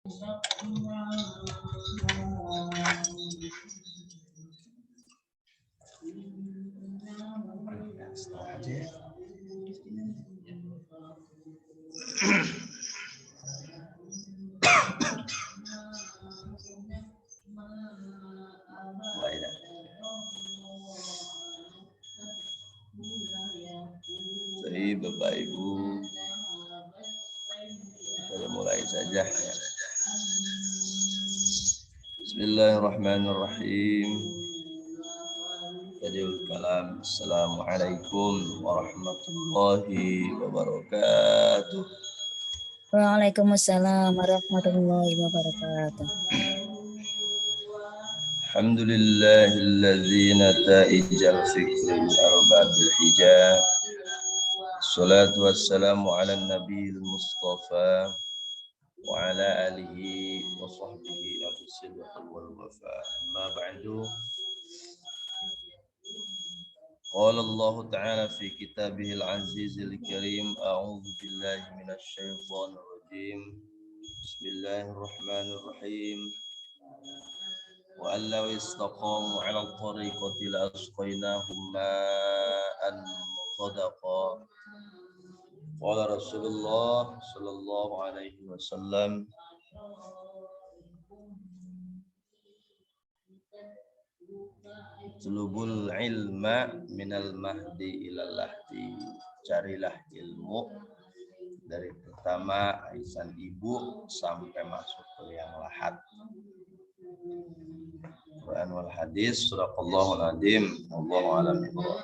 Baik, Bapak Ibu, kita mulai saja. Bismillahirrahmanirrahim. Tadil kalam. Assalamualaikum warahmatullahi wabarakatuh. Waalaikumsalam warahmatullahi wabarakatuh. Alhamdulillahilladzi nata'ijal fikril arbabil hijab. Salatu wassalamu ala nabiyil mustafa wa ala alihi wa sahbihi al-sidq wal wafa. Amma ba'du. Qala Allah Ta'ala fi kitabihil azizil karim. A'udzu billahi minasy syaithanir rajim. Bismillahirrahmanirrahim. Wa allaw istaqamu 'ala al-tariqati la asqaynahum ma'an sadaqa. Qala Rasulullah sallallahu alaihi wasallam. Tulubul ilma minal mahdi ilal lahdi. Carilah ilmu dari pertama aisan ibu sampai masuk ke liang lahat. Quran wal hadis, suraqallahul azim. Wallahu a'lam bishawab.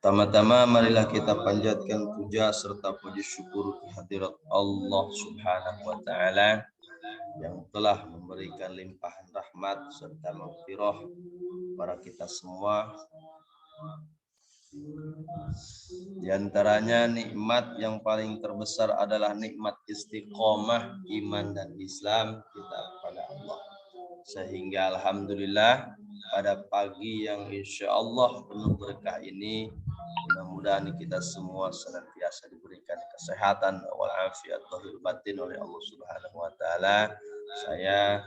Pertama-tama marilah kita panjatkan puja serta puji syukur kehadirat Allah Subhanahu wa taala yang telah memberikan limpahan rahmat serta maghfirah kepada kita semua. Di antaranya nikmat yang paling terbesar adalah nikmat istiqomah iman dan Islam kita kepada Allah. Sehingga alhamdulillah pada pagi yang insya Allah penuh berkah ini, mudah-mudahan kita semua senantiasa diberikan kesehatan walafiat zahir batin oleh Allah Subhanahu wa taala. Saya,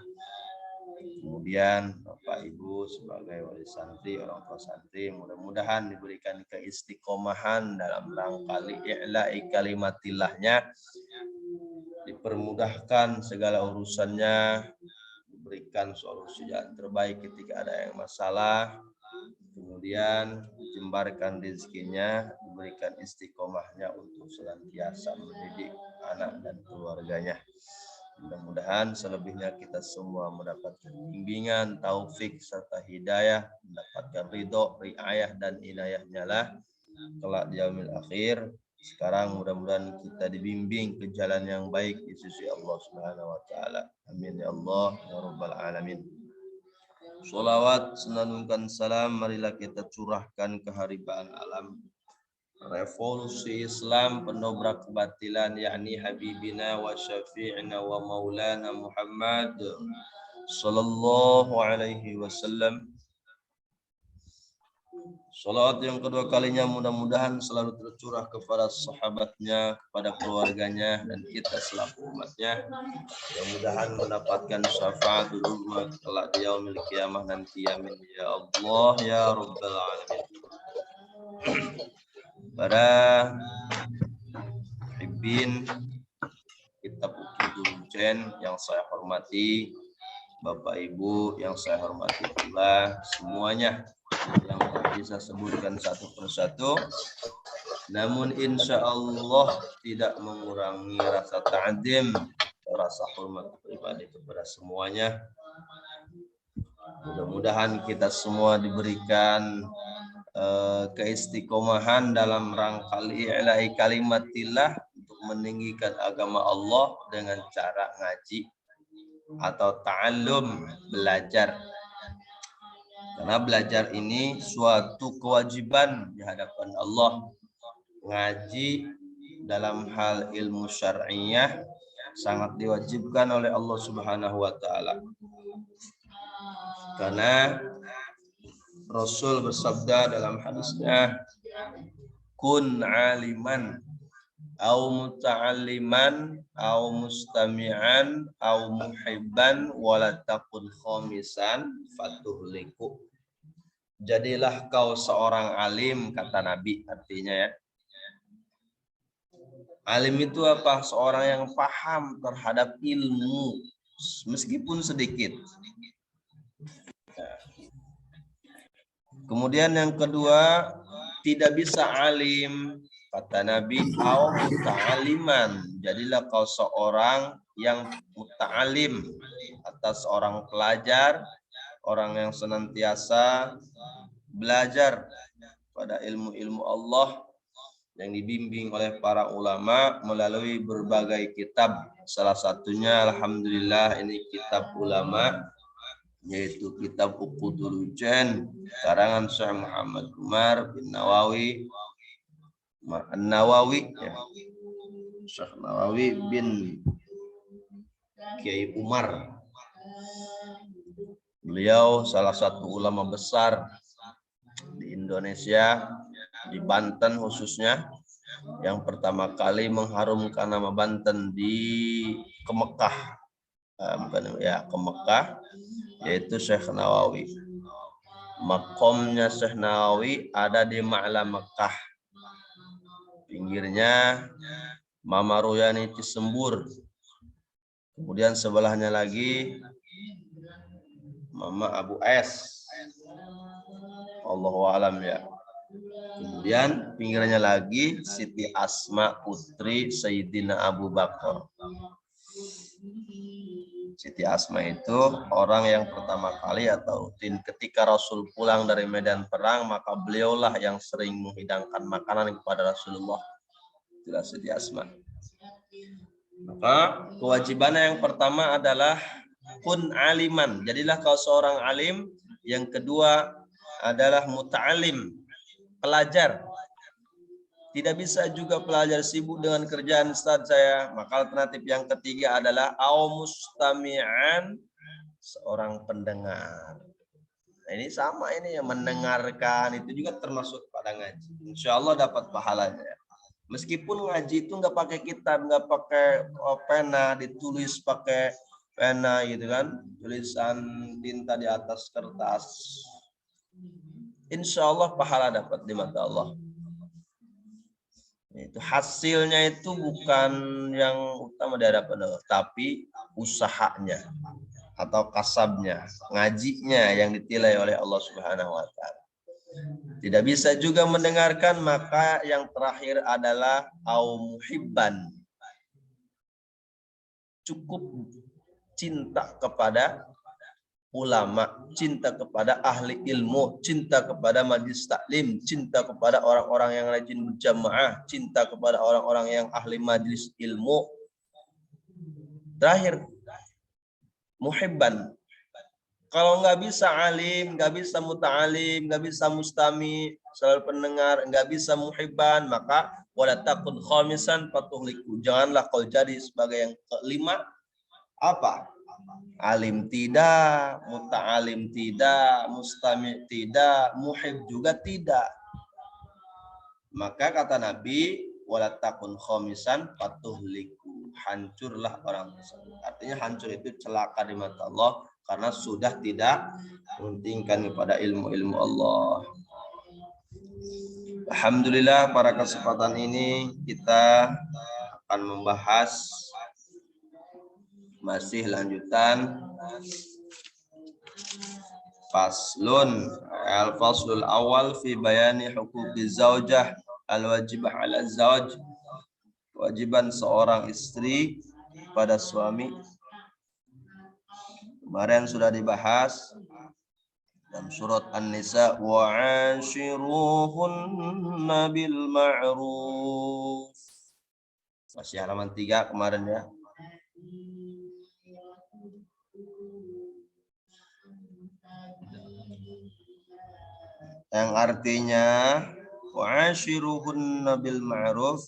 kemudian Bapak Ibu sebagai wali santri, orang tua santri, mudah-mudahan diberikan keistiqomahan dalam rangka li'i'la'i kalimatillahnya, dipermudahkan segala urusannya, diberikan solusi yang terbaik ketika ada yang masalah, kemudian dijembarkan rezekinya, diberikan istiqomahnya untuk senantiasa mendidik anak dan keluarganya. Mudah-mudahan selebihnya kita semua mendapatkan bimbingan, taufik serta hidayah, mendapatkan ridho, riayah dan inayahnya lah kelak di yaumil akhir. Sekarang mudah-mudahan kita dibimbing ke jalan yang baik di sisi Allah Subhanahu wa taala. Amin ya Allah ya rabbal alamin. Sholawat senandungkan salam marilah kita curahkan ke haribaan alam revolusi Islam pendobrak kebatilan, yakni Habibina wa Syafi'ina wa Maulana Muhammad sallallahu alaihi wasallam. Salawat yang kedua kalinya mudah-mudahan selalu tercurah kepada sahabatnya, kepada keluarganya, dan kita selaku umatnya. Mudah-mudahan mendapatkan syafaatul umat kelak di yaumil qiyamah nanti. Amin ya Allah ya rabbal alamin. Para Hibin Kitab Ukidul yang saya hormati, Bapak Ibu yang saya hormati pula semuanya yang tak bisa sebutkan satu persatu, namun insya Allah tidak mengurangi rasa ta'zim, rasa hormat pribadi kepada semuanya. Mudah-mudahan kita semua diberikan keistiqomahan dalam rangka li'i'la'i kalimatillah untuk meninggikan agama Allah dengan cara ngaji atau ta'allum, belajar. Karena belajar ini suatu kewajiban di hadapan Allah. Ngaji dalam hal ilmu syar'iyah sangat diwajibkan oleh Allah Subhanahu wa taala. Karena Rasul bersabda dalam hadisnya, kun aliman au muta'alliman au mustami'an au muhibban wala takun khamisan fatuhliku. Jadilah kau seorang alim, kata Nabi, artinya ya. Alim itu apa? Seorang yang paham terhadap ilmu meskipun sedikit. Kemudian yang kedua, tidak bisa alim, kata Nabi, au muta'aliman. Jadilah kau seorang yang muta'alim, atas seorang pelajar, orang yang senantiasa belajar pada ilmu-ilmu Allah yang dibimbing oleh para ulama melalui berbagai kitab. Salah satunya alhamdulillah ini kitab ulama, yaitu kitab Uqudul Ujan karangan Syekh Muhammad Umar bin Nawawi An-Nawawi ya. Syekh Nawawi bin Kiai Umar. Beliau salah satu ulama besar di Indonesia, di Banten khususnya, yang pertama kali mengharumkan nama Banten ke Mekah, ke Mekah, yaitu Syekh Nawawi. Makomnya Syekh Nawawi ada di Ma'la Mekah, pinggirnya Mama Royani Cisembur, kemudian sebelahnya lagi Mama Abu Es, Allahu alam ya. Kemudian pinggirnya lagi Siti Asma putri Sayyidina Abu Bakar. Siti Asma itu orang yang pertama kali atau rutin ketika Rasul pulang dari medan perang, maka beliaulah yang sering menghidangkan makanan kepada Rasulullah. Itulah Siti Asma. Maka kewajibannya yang pertama adalah kun aliman, jadilah kau seorang alim. Yang kedua adalah muta'alim, pelajar. Tidak bisa juga pelajar sibuk dengan kerjaan Ustaz saya. Maka alternatif yang ketiga adalah au mustami'an, seorang pendengar. Nah, ini sama, ini yang mendengarkan itu juga termasuk pada ngaji. Insya Allah dapat pahalanya. Meskipun ngaji itu nggak pakai kitab, nggak pakai pena, ditulis pakai pena gitu kan, tulisan tinta di atas kertas. Insya Allah pahala dapat di mata Allah. Itu hasilnya itu bukan yang utama di hadapan Allah, tapi usahanya atau kasabnya, ngajinya yang ditilai oleh Allah Subhanahu wa taala. Tidak bisa juga mendengarkan, maka yang terakhir adalah au muhibban. Cukup cinta kepada ulama, cinta kepada ahli ilmu, cinta kepada majlis taklim, cinta kepada orang-orang yang rajin berjamaah, cinta kepada orang-orang yang ahli majlis ilmu. Terakhir, muhibban. Kalau nggak bisa alim, nggak bisa muta'alim, nggak bisa mustami, selalu pendengar, nggak bisa muhibban, maka wala takun khamisan fatuhliku. Janganlah kau jadi sebagai yang kelima. Apa? Alim tidak, muta'alim tidak, mustami tidak, muhib juga tidak. Maka kata Nabi, wala takun khamisan fatuhliku. Hancurlah orang tersebut. Artinya hancur itu celaka di mata Allah karena sudah tidak mementingkan kepada ilmu-ilmu Allah. Alhamdulillah, pada kesempatan ini kita akan membahas masih lanjutan faslun al-faslul awal fi bayani huquqi zaujah al-wajibah ala zauj, kewajiban seorang istri pada suami. Kemarin sudah dibahas dalam surat An-Nisa, wa 'ashiruhunna bil ma'ruf. Masih halaman 3 kemarin ya. Yang artinya wa'ashiruhunna bil ma'ruf,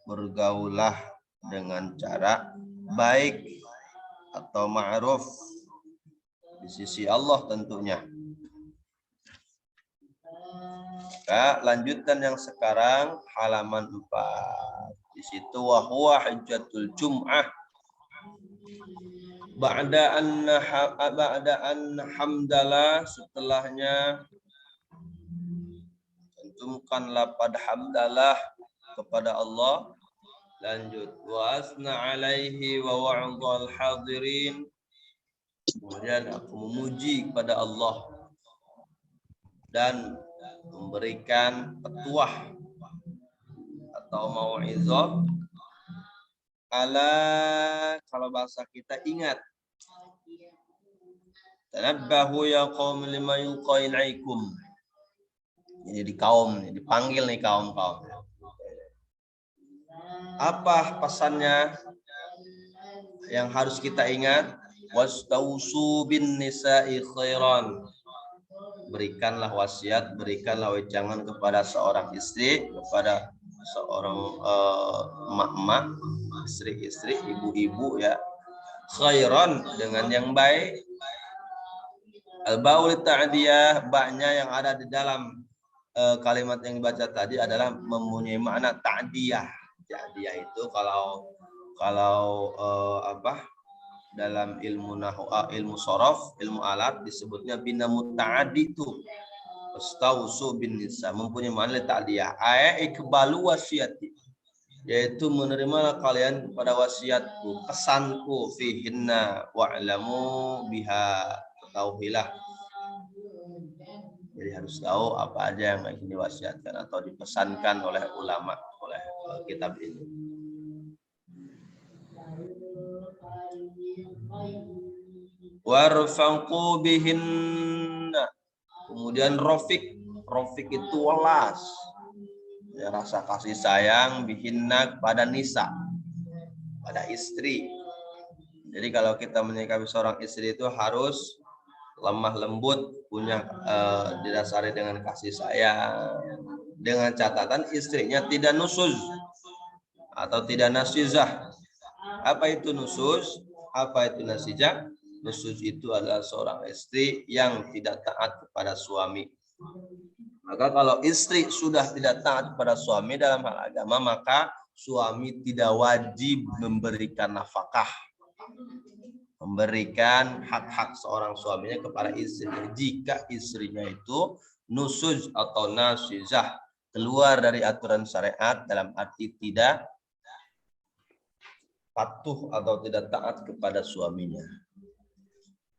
bergaulah dengan cara baik atau ma'ruf di sisi Allah tentunya. Lanjutan yang sekarang halaman 4. Di situ wa huwa hujjatul jum'ah ba'da an hamdalah, setelahnya cantumkanlah pada hamdalah kepada Allah. Lanjut, wa asna alaihi wa wa'adhal hadirin, kemudian aku memuji kepada Allah dan memberikan petuah atau mau'izah. Ala, kalau bahasa kita, ingat. Tanabbahu ya qaum lima yulqa ilaikum. Ini di kaum, dipanggil nih kaum-kaum. Apa pesannya yang harus kita ingat? Wastausu bin nisa'i khairan. Berikanlah wasiat, berikanlah wejangan kepada seorang istri, kepada seorang emak-emak, istri-istri, ibu-ibu ya. Khairan, dengan yang baik. Al-baul ta'diyah, ba'nya yang ada di dalam kalimat yang dibaca tadi adalah mempunyai makna ta'diyah. Ta'diyah itu kalau dalam ilmu nahwu, ilmu shorof, ilmu alat disebutnya bina muta'addi itu. Astausu bin nisa, mempunyai makna ta'diyah. Ikbalu wasiati, yaitu menerimalah kalian pada wasiatku, pesanku, fihinna wa'lamu biha, ketahuilah. Jadi harus tahu apa aja yang ingin diwasiatkan atau dipesankan oleh ulama, oleh kitab ini. Warfaqu bihinna, kemudian Rofik itu welas, ya, rasa kasih sayang bihinna kepada nisa, pada istri. Jadi kalau kita menyikapi seorang istri itu harus lemah lembut, punya didasari dengan kasih sayang, dengan catatan istrinya tidak nusuz atau tidak nasizah. Apa itu nusuz? Apa itu nasizah? Nusuz itu adalah seorang istri yang tidak taat kepada suami. Maka kalau istri sudah tidak taat kepada suami dalam hal agama, maka suami tidak wajib memberikan nafkah, memberikan hak-hak seorang suaminya kepada istrinya jika istrinya itu nusuz atau nasizah, keluar dari aturan syariat dalam arti tidak patuh atau tidak taat kepada suaminya.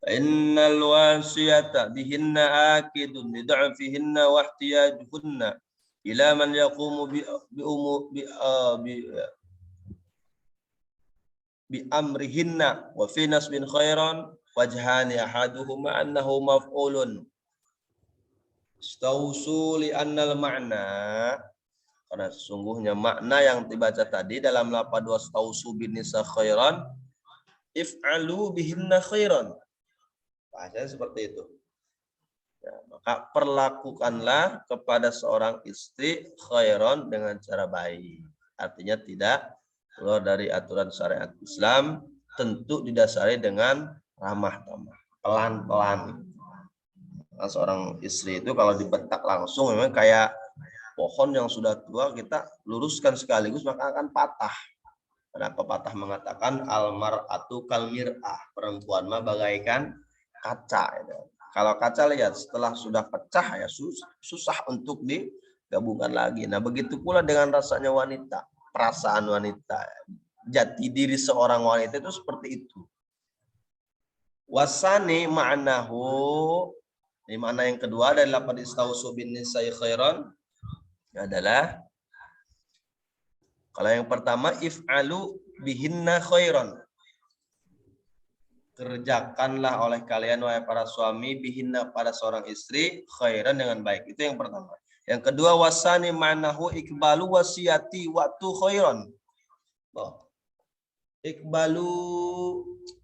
Innal wasiyata bihinna akidun lid'afihinna wa ihtiyajuhunna ila man yaqumu bi amrihinna wa fi nasbin khairan wajhani ahaduhuma annahu maf'ulun. Istausu li annal ma'na, karena sesungguhnya makna yang dibaca tadi dalam lafaz wastausu bin nisa khairan, if'alu bihinna khairan. Bahasanya seperti itu. Ya, maka perlakukanlah kepada seorang istri khairan dengan cara baik. Artinya tidak keluar dari aturan syariat Islam, tentu didasari dengan ramah tamah, pelan-pelan. Nah, seorang istri itu kalau dibentak langsung memang kayak pohon yang sudah tua, kita luruskan sekaligus maka akan patah. Karena pepatah mengatakan almar'atu kalmir'ah, perempuan mah bagaikan kaca. Kalau kaca, lihat setelah sudah pecah ya susah untuk digabungkan lagi. Nah begitu pula dengan rasanya wanita, perasaan wanita, jati diri seorang wanita itu seperti itu. Wasani ma'nahu, ini makna yang kedua dari lafaz istausu bin nisa'i khairan adalah, kalau yang pertama if'alu bihinna khairan, kerjakanlah oleh kalian wahai para suami bihinna pada seorang istri khairan dengan baik. Itu yang pertama. Yang kedua wasani ma'nahu ikbalu wasiyati waktu khairan. Ikbalu,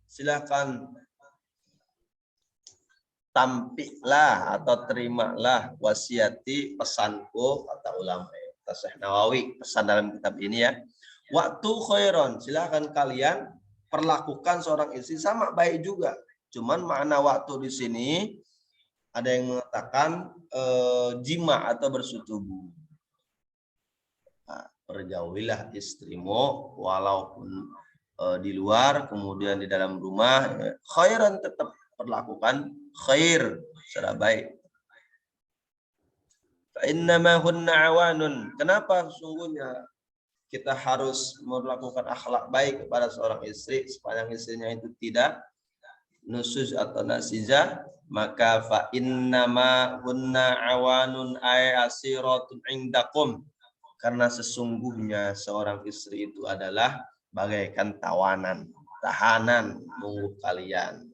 silakan tampiklah atau terimalah wasiati, pesanku, kata ulama Syekh Nawawi, pesan dalam kitab ini ya. Waktu khairan, silakan kalian perlakukan seorang istri sama baik juga. Cuman makna waktu di sini ada yang mengatakan jima atau bersetubuh. Nah, pergaulilah istrimu walaupun di luar, kemudian di dalam rumah, khairan, tetap perlakukan khair secara baik. Innama hunna awanun. Kenapa sesungguhnya kita harus melakukan akhlak baik kepada seorang istri sepanjang istrinya itu tidak nusuz atau nasizah, maka fa innama hunna awanun ay asiratun indakum, karena sesungguhnya seorang istri itu adalah bagaikan tawanan, tahanan menunggu kalian.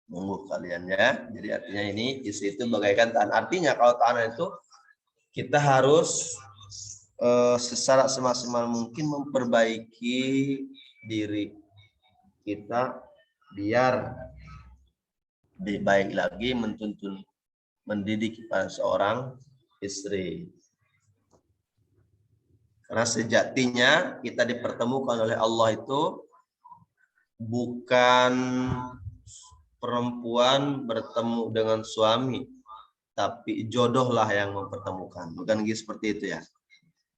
Menunggu kalian ya. Jadi artinya ini istri itu bagaikan tahanan. Artinya kalau tahanan itu kita harus secara semaksimal mungkin memperbaiki diri kita biar lebih baik lagi menuntun mendidik pada seorang istri. Karena sejatinya kita dipertemukan oleh Allah itu bukan perempuan bertemu dengan suami, tapi jodohlah yang mempertemukan. Bukan gitu, seperti itu ya.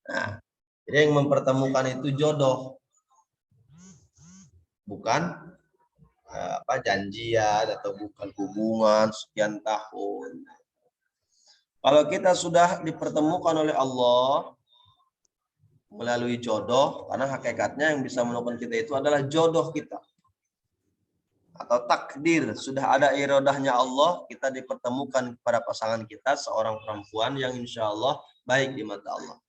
Nah, jadi yang mempertemukan itu jodoh, bukan janjian atau bukan hubungan sekian tahun. Kalau kita sudah dipertemukan oleh Allah melalui jodoh, karena hakikatnya yang bisa menemukan kita itu adalah jodoh kita atau takdir. Sudah ada iradahnya Allah, kita dipertemukan kepada pasangan kita seorang perempuan yang insya Allah baik di mata Allah.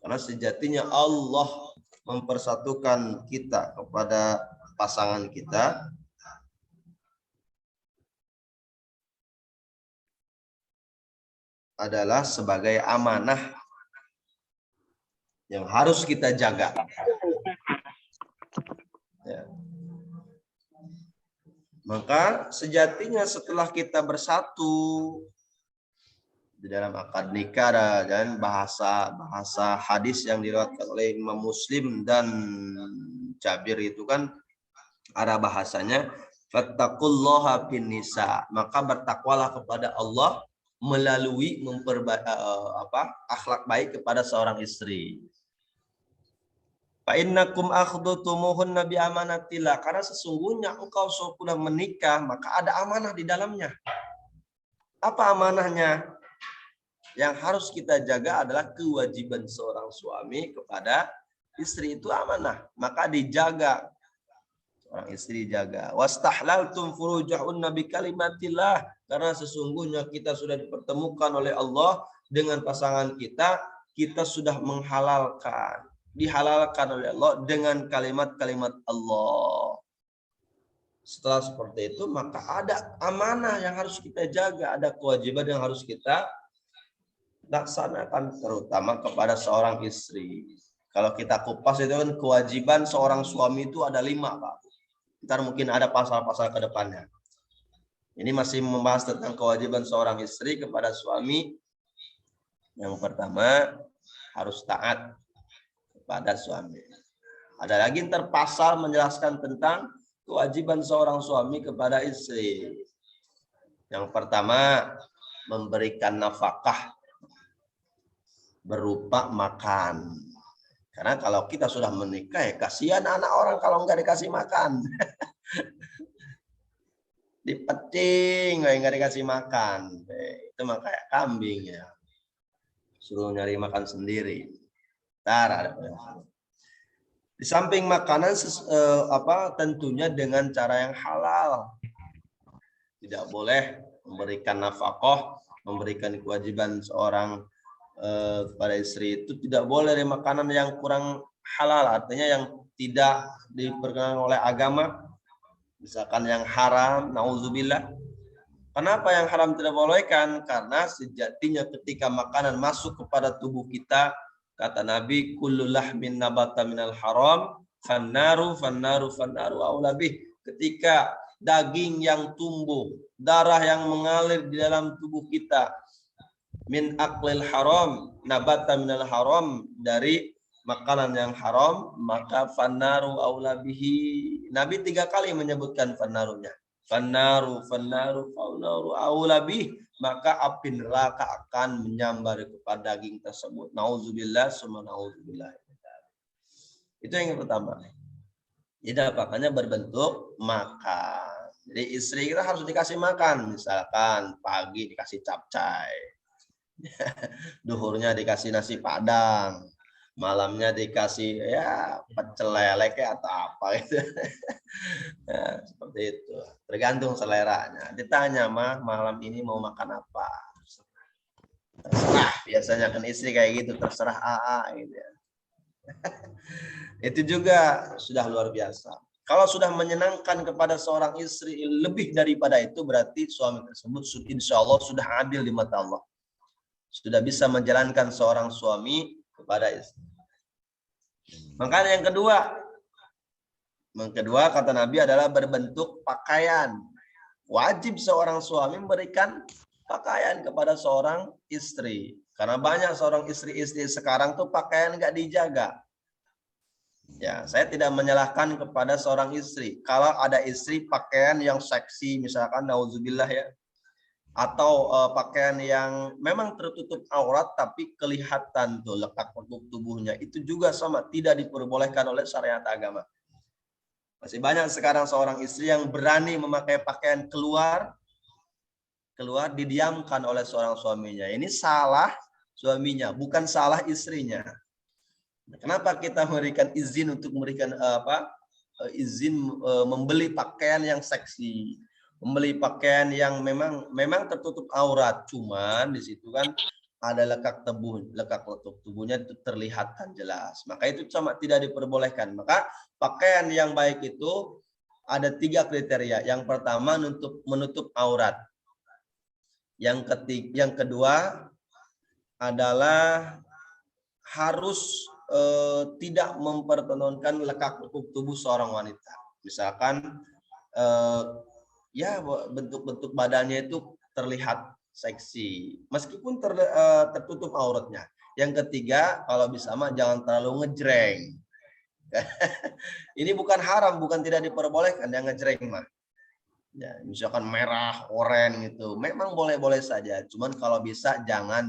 Karena sejatinya Allah mempersatukan kita kepada pasangan kita adalah sebagai amanah yang harus kita jaga. Ya. Maka sejatinya setelah kita bersatu di dalam akad nikah, dan bahasa hadis yang diriwayatkan oleh Imam Muslim dan Jabir itu kan ada bahasanya fattaqullaha fin nisa, maka bertakwalah kepada Allah melalui akhlak baik kepada seorang istri. Fa innakum akhdutumuhunna bi amanatillah, karena sesungguhnya engkau sudah menikah maka ada amanah di dalamnya. Apa amanahnya? Yang harus kita jaga adalah kewajiban seorang suami kepada istri, itu amanah, maka dijaga. Seorang istri jaga. Wastahlaltum furujahunna bi kalimatillah, karena sesungguhnya kita sudah dipertemukan oleh Allah dengan pasangan kita, kita sudah menghalalkan, dihalalkan oleh Allah dengan kalimat-kalimat Allah. Setelah seperti itu, maka ada amanah yang harus kita jaga, ada kewajiban yang harus kita laksanakan, terutama kepada seorang istri. Kalau kita kupas itu kan kewajiban seorang suami itu ada 5, Pak. Ntar mungkin ada pasal-pasal ke depannya. Ini masih membahas tentang kewajiban seorang istri kepada suami. Yang pertama, harus taat kepada suami. Ada lagi ntar pasal menjelaskan tentang kewajiban seorang suami kepada istri. Yang pertama, memberikan nafkah berupa makan. Karena kalau kita sudah menikah, ya kasihan anak orang kalau nggak dikasih makan. Dipeting, nggak dikasih makan. Itu mah kayak kambing ya. Suruh nyari makan sendiri. Ntar ada. Di samping makanan, tentunya dengan cara yang halal. Tidak boleh memberikan nafkah, memberikan kewajiban seorang kepada istri itu tidak boleh dari makanan yang kurang halal, artinya yang tidak diperkenankan oleh agama, misalkan yang haram, nauzubillah. Kenapa yang haram tidak bolehkan? Karena sejatinya ketika makanan masuk kepada tubuh kita, kata Nabi, kullu lahmin nabata minal haram fannaru aula bih. Ketika daging yang tumbuh, darah yang mengalir di dalam tubuh kita, min aklil haram, nabata minal haram, dari makanan yang haram, maka fannaru aula bihi. Nabi 3 kali menyebutkan fannarunya. Fannaru faunaru aulabih, maka api neraka akan menyambar kepada daging tersebut. Nauzubillah summa nauzubillah. Itu yang pertama. Jadi makanya berbentuk makan. Jadi istri kita harus dikasih makan, misalkan pagi dikasih capcay, duhurnya dikasih nasi padang, malamnya dikasih ya pecel lele atau apa gitu. Ya, seperti itu. Tergantung seleranya. Ditanya, "Mah, malam ini mau makan apa?" Terserah. Biasanya kan istri kayak gitu, terserah AA gitu ya. Itu juga sudah luar biasa. Kalau sudah menyenangkan kepada seorang istri lebih daripada itu, berarti suami tersebut insya Allah sudah adil di mata Allah. Sudah bisa menjalankan seorang suami kepada istri. Makanya yang kedua kata Nabi adalah berbentuk pakaian. Wajib seorang suami memberikan pakaian kepada seorang istri. Karena banyak seorang istri-istri sekarang tuh pakaian nggak dijaga. Ya, saya tidak menyalahkan kepada seorang istri. Kalau ada istri pakaian yang seksi, misalkan nauzubillah ya, atau pakaian yang memang tertutup aurat tapi kelihatan tuh letak tubuhnya, itu juga sama, tidak diperbolehkan oleh syariat agama. Masih banyak sekarang seorang istri yang berani memakai pakaian keluar didiamkan oleh seorang suaminya. Ini salah suaminya, bukan salah istrinya. Kenapa kita memberikan izin untuk memberikan izin membeli pakaian yang seksi, membeli pakaian yang memang tertutup aurat, cuman di situ kan ada letak tubuhnya itu terlihatkan jelas. Maka itu sama tidak diperbolehkan. Maka pakaian yang baik itu ada 3 kriteria. Yang pertama menutup aurat. Yang kedua adalah harus tidak mempertontonkan lekak tubuh seorang wanita. Misalkan ya bentuk-bentuk badannya itu terlihat seksi meskipun tertutup auratnya. Yang ketiga, kalau bisa mah jangan terlalu ngejreng. Ini bukan haram, bukan tidak diperbolehkan yang ngejreng mah. Ya, misalkan merah, oranye gitu, memang boleh-boleh saja. Cuman kalau bisa jangan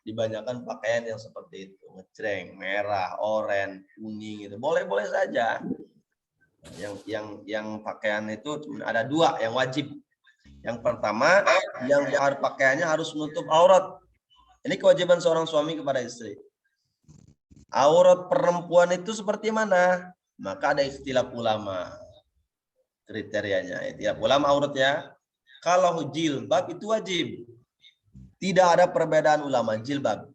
dibanyakan pakaian yang seperti itu, ngejreng, merah, oranye, kuning gitu, boleh-boleh saja. Yang pakaian itu ada 2 yang wajib. Yang pertama, yang pakaiannya harus menutup aurat. Ini kewajiban seorang suami kepada istri. Aurat perempuan itu seperti mana? Maka ada istilah ulama. Kriterianya tiap ulama auratnya. Kalau jilbab itu wajib, tidak ada perbedaan ulama jilbab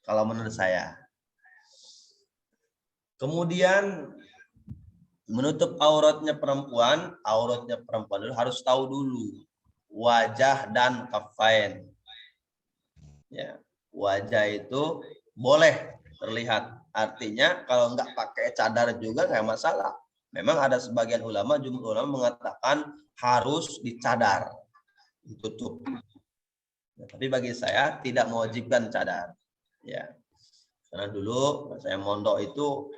kalau menurut saya. Kemudian menutup auratnya perempuan dulu harus tahu dulu wajah dan kafain. Ya, wajah itu boleh terlihat, artinya kalau nggak pakai cadar juga nggak masalah. Memang ada sebagian ulama, jumhur ulama mengatakan harus dicadar, ditutup. Ya, tapi bagi saya tidak mewajibkan cadar. Ya, karena dulu saya mondok itu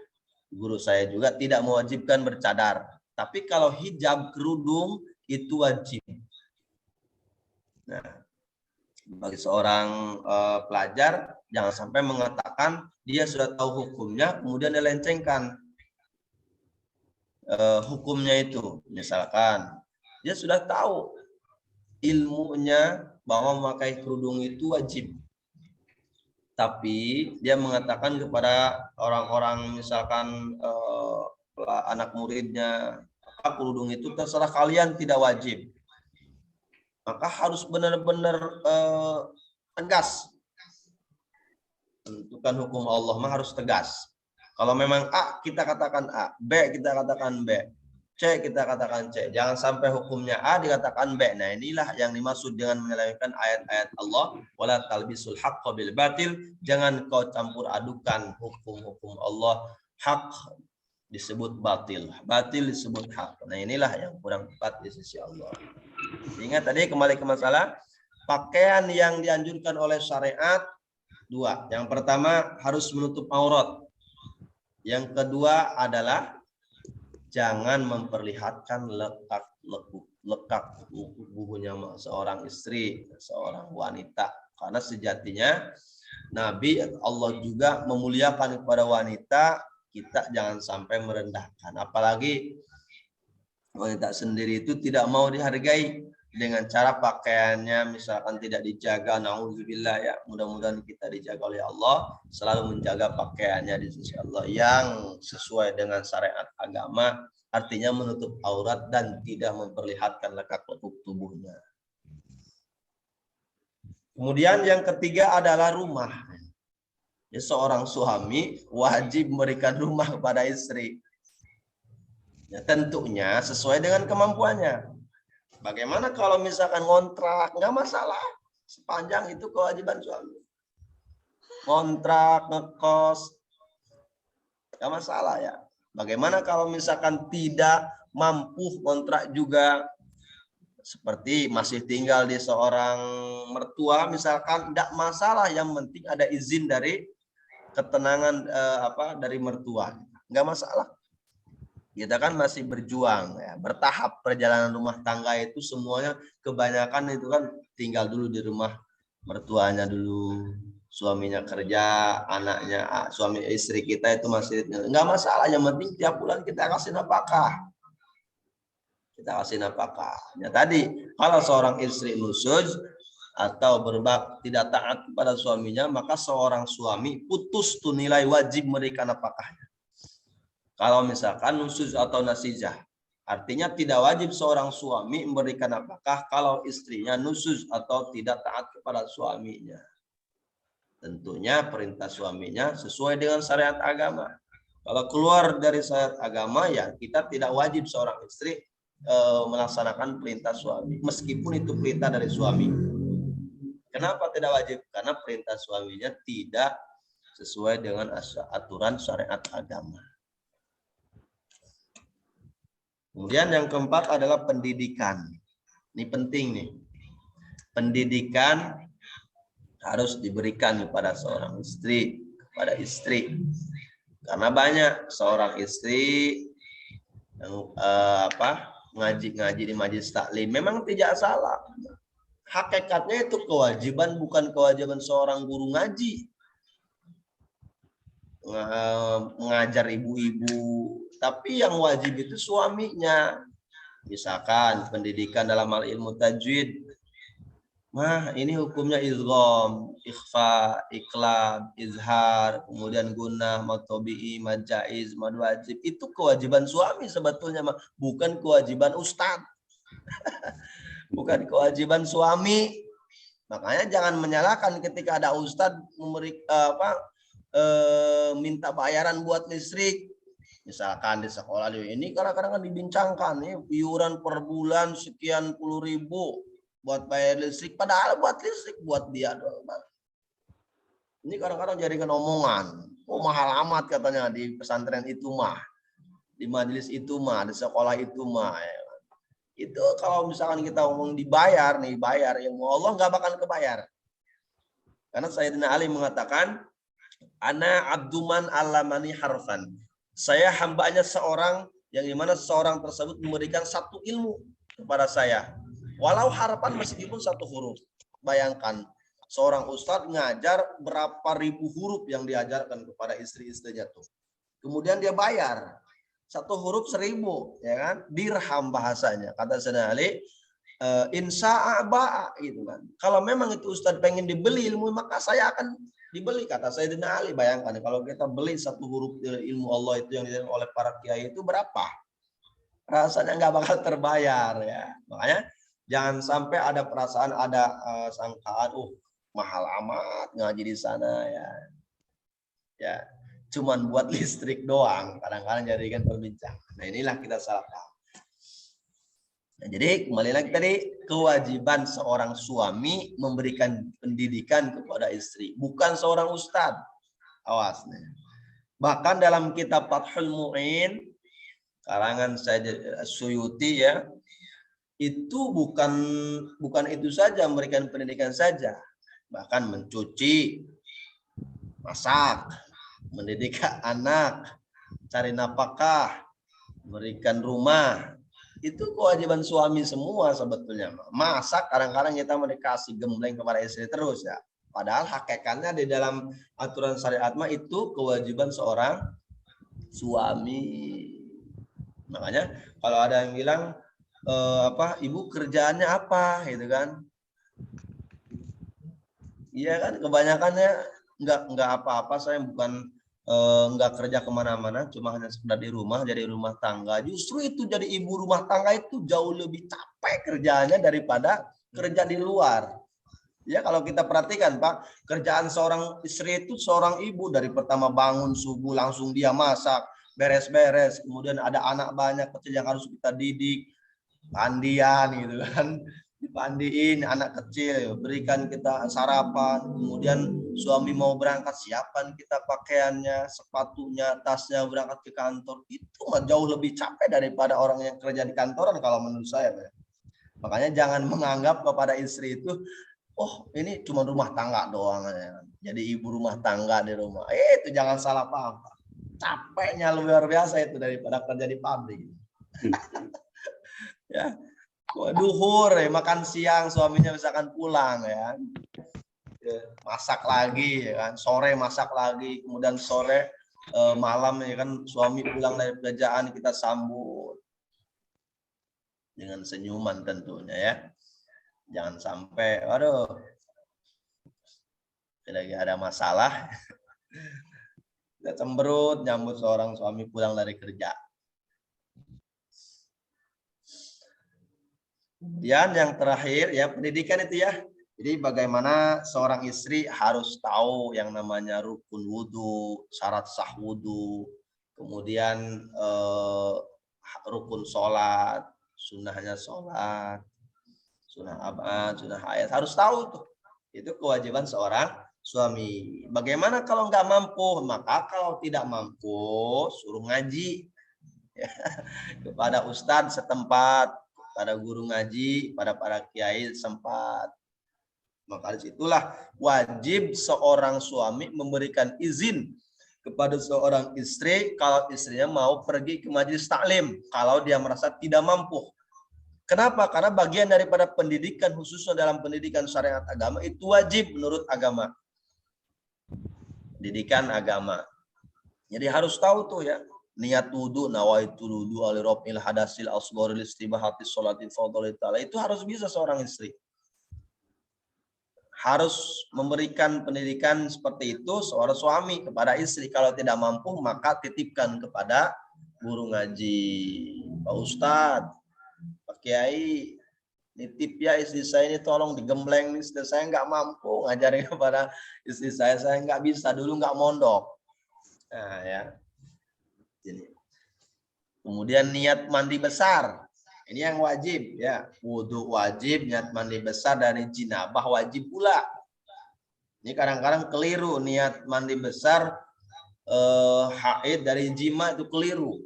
guru saya juga tidak mewajibkan bercadar. Tapi kalau hijab kerudung itu wajib. Nah, bagi seorang pelajar jangan sampai mengatakan dia sudah tahu hukumnya kemudian dilencengkan. Hukumnya itu misalkan dia sudah tahu ilmunya bahwa memakai kerudung itu wajib, tapi dia mengatakan kepada orang-orang misalkan anak muridnya, kerudung itu terserah kalian, tidak wajib. Maka harus benar-benar tegas. Tentukan hukum Allah mah harus tegas. Kalau memang A, kita katakan A. B, kita katakan B. C, kita katakan C. Jangan sampai hukumnya A dikatakan B. Nah, inilah yang dimaksud dengan menyelewengkan ayat-ayat Allah. Wala talbisul haqqa bil batil. Jangan kau campur adukan hukum-hukum Allah. Hak disebut batil. Batil disebut hak. Nah, inilah yang kurang tepat di sisi Allah. Ingat tadi, kembali ke masalah. Pakaian yang dianjurkan oleh syariat 2. Yang pertama harus menutup aurat. Yang kedua adalah jangan memperlihatkan lekuk lekat tubuhnya seorang istri, seorang wanita. Karena sejatinya Nabi Allah juga memuliakan kepada wanita, kita jangan sampai merendahkan. Apalagi wanita sendiri itu tidak mau dihargai dengan cara pakaiannya misalkan tidak dijaga, naudzubillah ya. Mudah-mudahan kita dijaga oleh Allah, selalu menjaga pakaiannya di sisi Allah yang sesuai dengan syariat agama, artinya menutup aurat dan tidak memperlihatkan lekuk-lekuk tubuhnya. Kemudian yang ketiga adalah rumah. Ya, seorang suami wajib memberikan rumah kepada istri. Ya, tentunya sesuai dengan kemampuannya. Bagaimana kalau misalkan ngontrak, nggak masalah. Sepanjang itu kewajiban suami. Ngontrak, ngekos, nggak masalah ya. Bagaimana kalau misalkan tidak mampu kontrak juga, seperti masih tinggal di seorang mertua misalkan, tidak masalah, yang penting ada izin dari ketenangan dari mertua, nggak masalah. Kita kan masih berjuang ya, bertahap perjalanan rumah tangga itu semuanya kebanyakan itu kan tinggal dulu di rumah mertuanya dulu, suaminya kerja, anaknya, suami istri kita itu masih nggak masalah, yang penting tiap bulan kita kasih nafkah. Kita kasih nafkah. Ya tadi, kalau seorang istri nusuz atau tidak taat kepada suaminya, maka seorang suami putus tuh nilai wajib memberikan nafkahnya. Kalau misalkan nusuz atau nasijah, artinya tidak wajib seorang suami memberikan nafkah kalau istrinya nusuz atau tidak taat kepada suaminya. Tentunya perintah suaminya sesuai dengan syariat agama. Kalau keluar dari syariat agama, ya kita tidak wajib seorang istri melaksanakan perintah suami, meskipun itu perintah dari suami. Kenapa tidak wajib? Karena perintah suaminya tidak sesuai dengan aturan syariat agama. Kemudian yang keempat adalah pendidikan. Ini penting nih. Pendidikan harus diberikan kepada seorang istri, kepada istri. Karena banyak seorang istri yang ngaji di majelis taklim, memang tidak salah. Hakikatnya itu kewajiban, bukan kewajiban seorang guru ngaji. Mengajar ibu-ibu, tapi yang wajib itu suaminya. Misalkan pendidikan dalam hal ilmu tajwid, ini hukumnya idgham, ikhfa, iqlab, izhar, kemudian gunnah, mad tabi'i, mad jaiz, mad wajib. Itu kewajiban suami sebetulnya, bukan kewajiban ustadz. Bukan kewajiban suami. Makanya jangan menyalahkan ketika ada ustadz minta bayaran buat listrik. Misalkan di sekolah ini kadang-kadang dibincangkan nih, iuran per bulan sekian puluh ribu buat bayar listrik, padahal buat listrik buat dia doang. Ini kadang-kadang jadikan omongan, mahal amat katanya di pesantren itu mah, di majelis itu mah, di sekolah itu mah. Itu kalau misalkan kita ngomong dibayar nih, bayar ilmu Allah nggak bakal kebayar. Karena Sayyidina Ali mengatakan, ana abduman alamani harfan. Saya hambanya seorang yang dimana seorang tersebut memberikan satu ilmu kepada saya. Walau harapan meskipun satu huruf. Bayangkan, seorang ustadz ngajar berapa ribu huruf yang diajarkan kepada istri-istrinya tuh. Kemudian dia bayar. Satu huruf 1000, ya kan? Dirham bahasanya. Kata Sayyidina Ali, insa'aba gitu kan. Kalau memang itu ustadz pengen dibeli ilmu, maka saya akan dibeli, kata Sayyidina Ali. Bayangkan kalau kita beli satu huruf ilmu Allah itu yang diajarkan oleh para kiai itu berapa? Rasanya nggak bakal terbayar ya. Makanya jangan sampai ada perasaan, ada sangkaan, mahal amat ngaji di sana ya. Ya, cuman buat listrik doang, kadang-kadang jadikan perbincangan. Nah, inilah kita salah paham. Nah, jadi kembali lagi tadi, kewajiban seorang suami memberikan pendidikan kepada istri, bukan seorang ustadz. Awas nih. Bahkan dalam kitab Fathul Mu'in karangan Sayyid Suyuti ya, itu bukan itu saja, memberikan pendidikan saja, bahkan mencuci, masak, mendidik anak, cari nafkah, memberikan rumah, Itu kewajiban suami semua sebetulnya. Masa kadang-kadang kita mau dikasih gembleng kepada istri terus ya. Padahal hakikatnya di dalam aturan syariat mah itu kewajiban seorang suami. Makanya kalau ada yang bilang ibu kerjaannya apa gitu kan? Iya kan kebanyakannya nggak apa-apa, saya bukan nggak kerja kemana-mana, cuma hanya sekedar di rumah, jadi rumah tangga. Justru itu jadi ibu rumah tangga itu jauh lebih capek kerjaannya daripada kerja di luar. Ya kalau kita perhatikan Pak, kerjaan seorang istri itu seorang ibu dari pertama bangun subuh langsung dia masak, beres-beres, kemudian ada anak banyak kecil yang harus kita didik, mandian gitu kan, dipandiin anak kecil, berikan kita sarapan, kemudian suami mau berangkat siapkan kita pakaiannya, sepatunya, tasnya berangkat ke kantor. Itu mah jauh lebih capek daripada orang yang kerja di kantoran kalau menurut saya. Makanya jangan menganggap kepada istri itu, oh ini cuma rumah tangga doang ya. Jadi ibu rumah tangga di rumah. Itu jangan salah paham. Capeknya luar biasa itu daripada kerja di pabrik. Ya, duhur ya, makan siang suaminya misalkan pulang ya, masak lagi ya kan, sore masak lagi, kemudian sore malam ya kan suami pulang dari pekerjaan kita sambut dengan senyuman tentunya ya. Jangan sampai aduh lagi ada masalah kita cemberut nyambut seorang suami pulang dari kerja. Kemudian yang terakhir ya pendidikan itu ya. Jadi bagaimana seorang istri harus tahu yang namanya rukun wudhu, syarat sah wudhu, kemudian rukun sholat, sunnahnya sholat, sunnah abad, sunnah ayat, harus tahu tuh. Itu kewajiban seorang suami. Bagaimana kalau nggak mampu? Maka kalau tidak mampu suruh ngaji ya, kepada ustadz setempat, pada guru ngaji, pada para kiai sempat. Maka disitulah wajib seorang suami memberikan izin kepada seorang istri kalau istrinya mau pergi ke majelis taklim kalau dia merasa tidak mampu. Kenapa? Karena bagian daripada pendidikan khususnya dalam pendidikan syariat agama itu wajib menurut agama. Pendidikan agama. Jadi harus tahu tuh ya. Niat wudu, nawaitu wudu alirofil hadasil asgharil istibahati sholatil fadhil ta'ala, itu harus bisa seorang istri. Harus memberikan pendidikan seperti itu seorang suami kepada istri. Kalau tidak mampu maka titipkan kepada guru ngaji. Pak Ustadz, Pak Kiai, nitip ya istri saya ini tolong digembleng, istri saya nggak mampu ngajarin kepada istri saya nggak bisa, dulu nggak mondok. Nah ya. Kemudian niat mandi besar, ini yang wajib ya, wudhu wajib, niat mandi besar dari jinabah wajib pula. Ini kadang-kadang keliru, niat mandi besar haid dari jima itu keliru.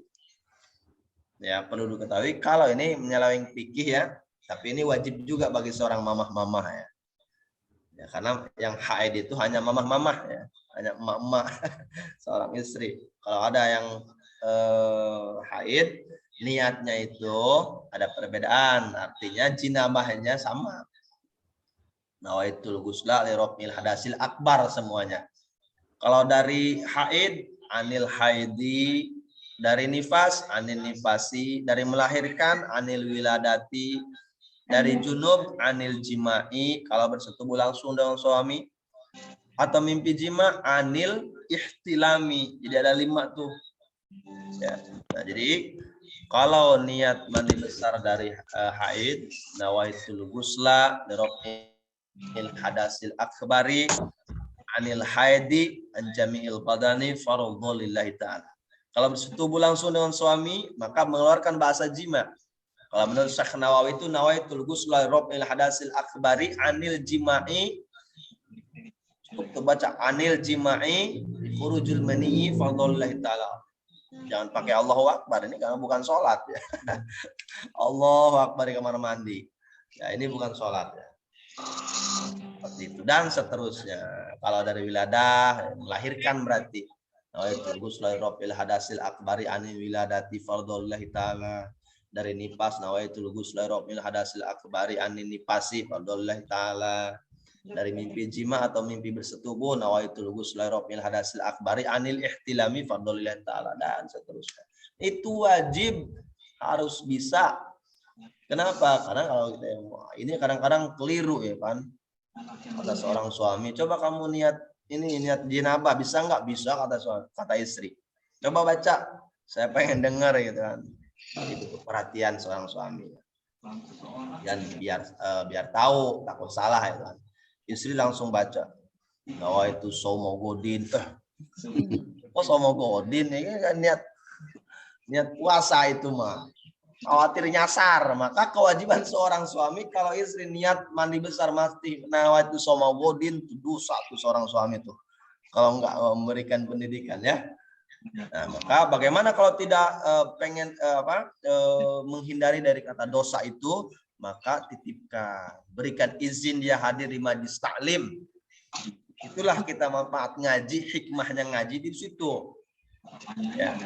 Ya perlu diketahui kalau ini menyeleweng fikih ya, tapi ini wajib juga bagi seorang mamah-mamah ya. Ya karena yang haid itu hanya mamah-mamah ya, hanya emak-emak seorang istri. Kalau ada yang haid niatnya itu ada perbedaan, artinya jinabahnya sama. Nawaitul ghusla li raf'il hadasil akbar semuanya. Kalau dari haid anil haidi, dari nifas anil nifasi, dari melahirkan anil wiladati, dari junub anil jima'i kalau bersetubuh langsung dengan suami, atau mimpi jima anil ihtilami. Jadi ada 5 tuh. Ya. Nah, jadi kalau niat mandi besar dari haid, nawaitul ghusla li hadasil akbari anil haidi an jami'il badani fardhu lillahi ta'ala. Kalau bersetubuh langsung dengan suami maka mengeluarkan bahasa jima. Kalau menurut Syekh Nawawi itu nawaitul ghusla li hadasil akbari anil jima'i, cukup baca anil jima'i khurujul mani fardhu lillahi ta'ala. Jangan pakai Allahu Akbar, ini karena bukan sholat ya. Allahu Akbar di kamar mandi. Ya ini bukan sholat ya. Seperti itu dan seterusnya. Kalau dari wiladah melahirkan berarti nawaitul ghusla li hadasil akbari anil wiladati fardhu lillahi ta'ala. dari nipas nawaitul ghusla rabbil hadasil akbari anin nipasi fadlillah taala. Dari mimpi jima atau mimpi bersetubuh nawaitul ghusla rabbil hadasil akbari anil ihtilami fadlillah taala, dan seterusnya. Itu wajib harus bisa. Kenapa? Karena kalau kita ini kadang-kadang keliru ya kan. Kata seorang suami, coba kamu niat jenabah, bisa nggak? Bisa, kata istri. Coba baca, saya pengen dengar gitu kan. Itu perhatian seorang suami. Dan biar tahu, takut salah ya kan. Istri langsung baca. Nawaitu somogodin. Oh somogodin ini kan niat puasa itu mah. Khawatir nyasar, maka kewajiban seorang suami kalau istri niat mandi besar mati nawaitu somogodin itu dosa tuh seorang suami tuh. Kalau nggak memberikan pendidikan ya. Nah, maka bagaimana kalau tidak menghindari dari kata dosa itu, maka titipkan, berikan izin dia hadir di majlis taklim. Itulah kita manfaat ngaji, hikmahnya ngaji di situ. Ya,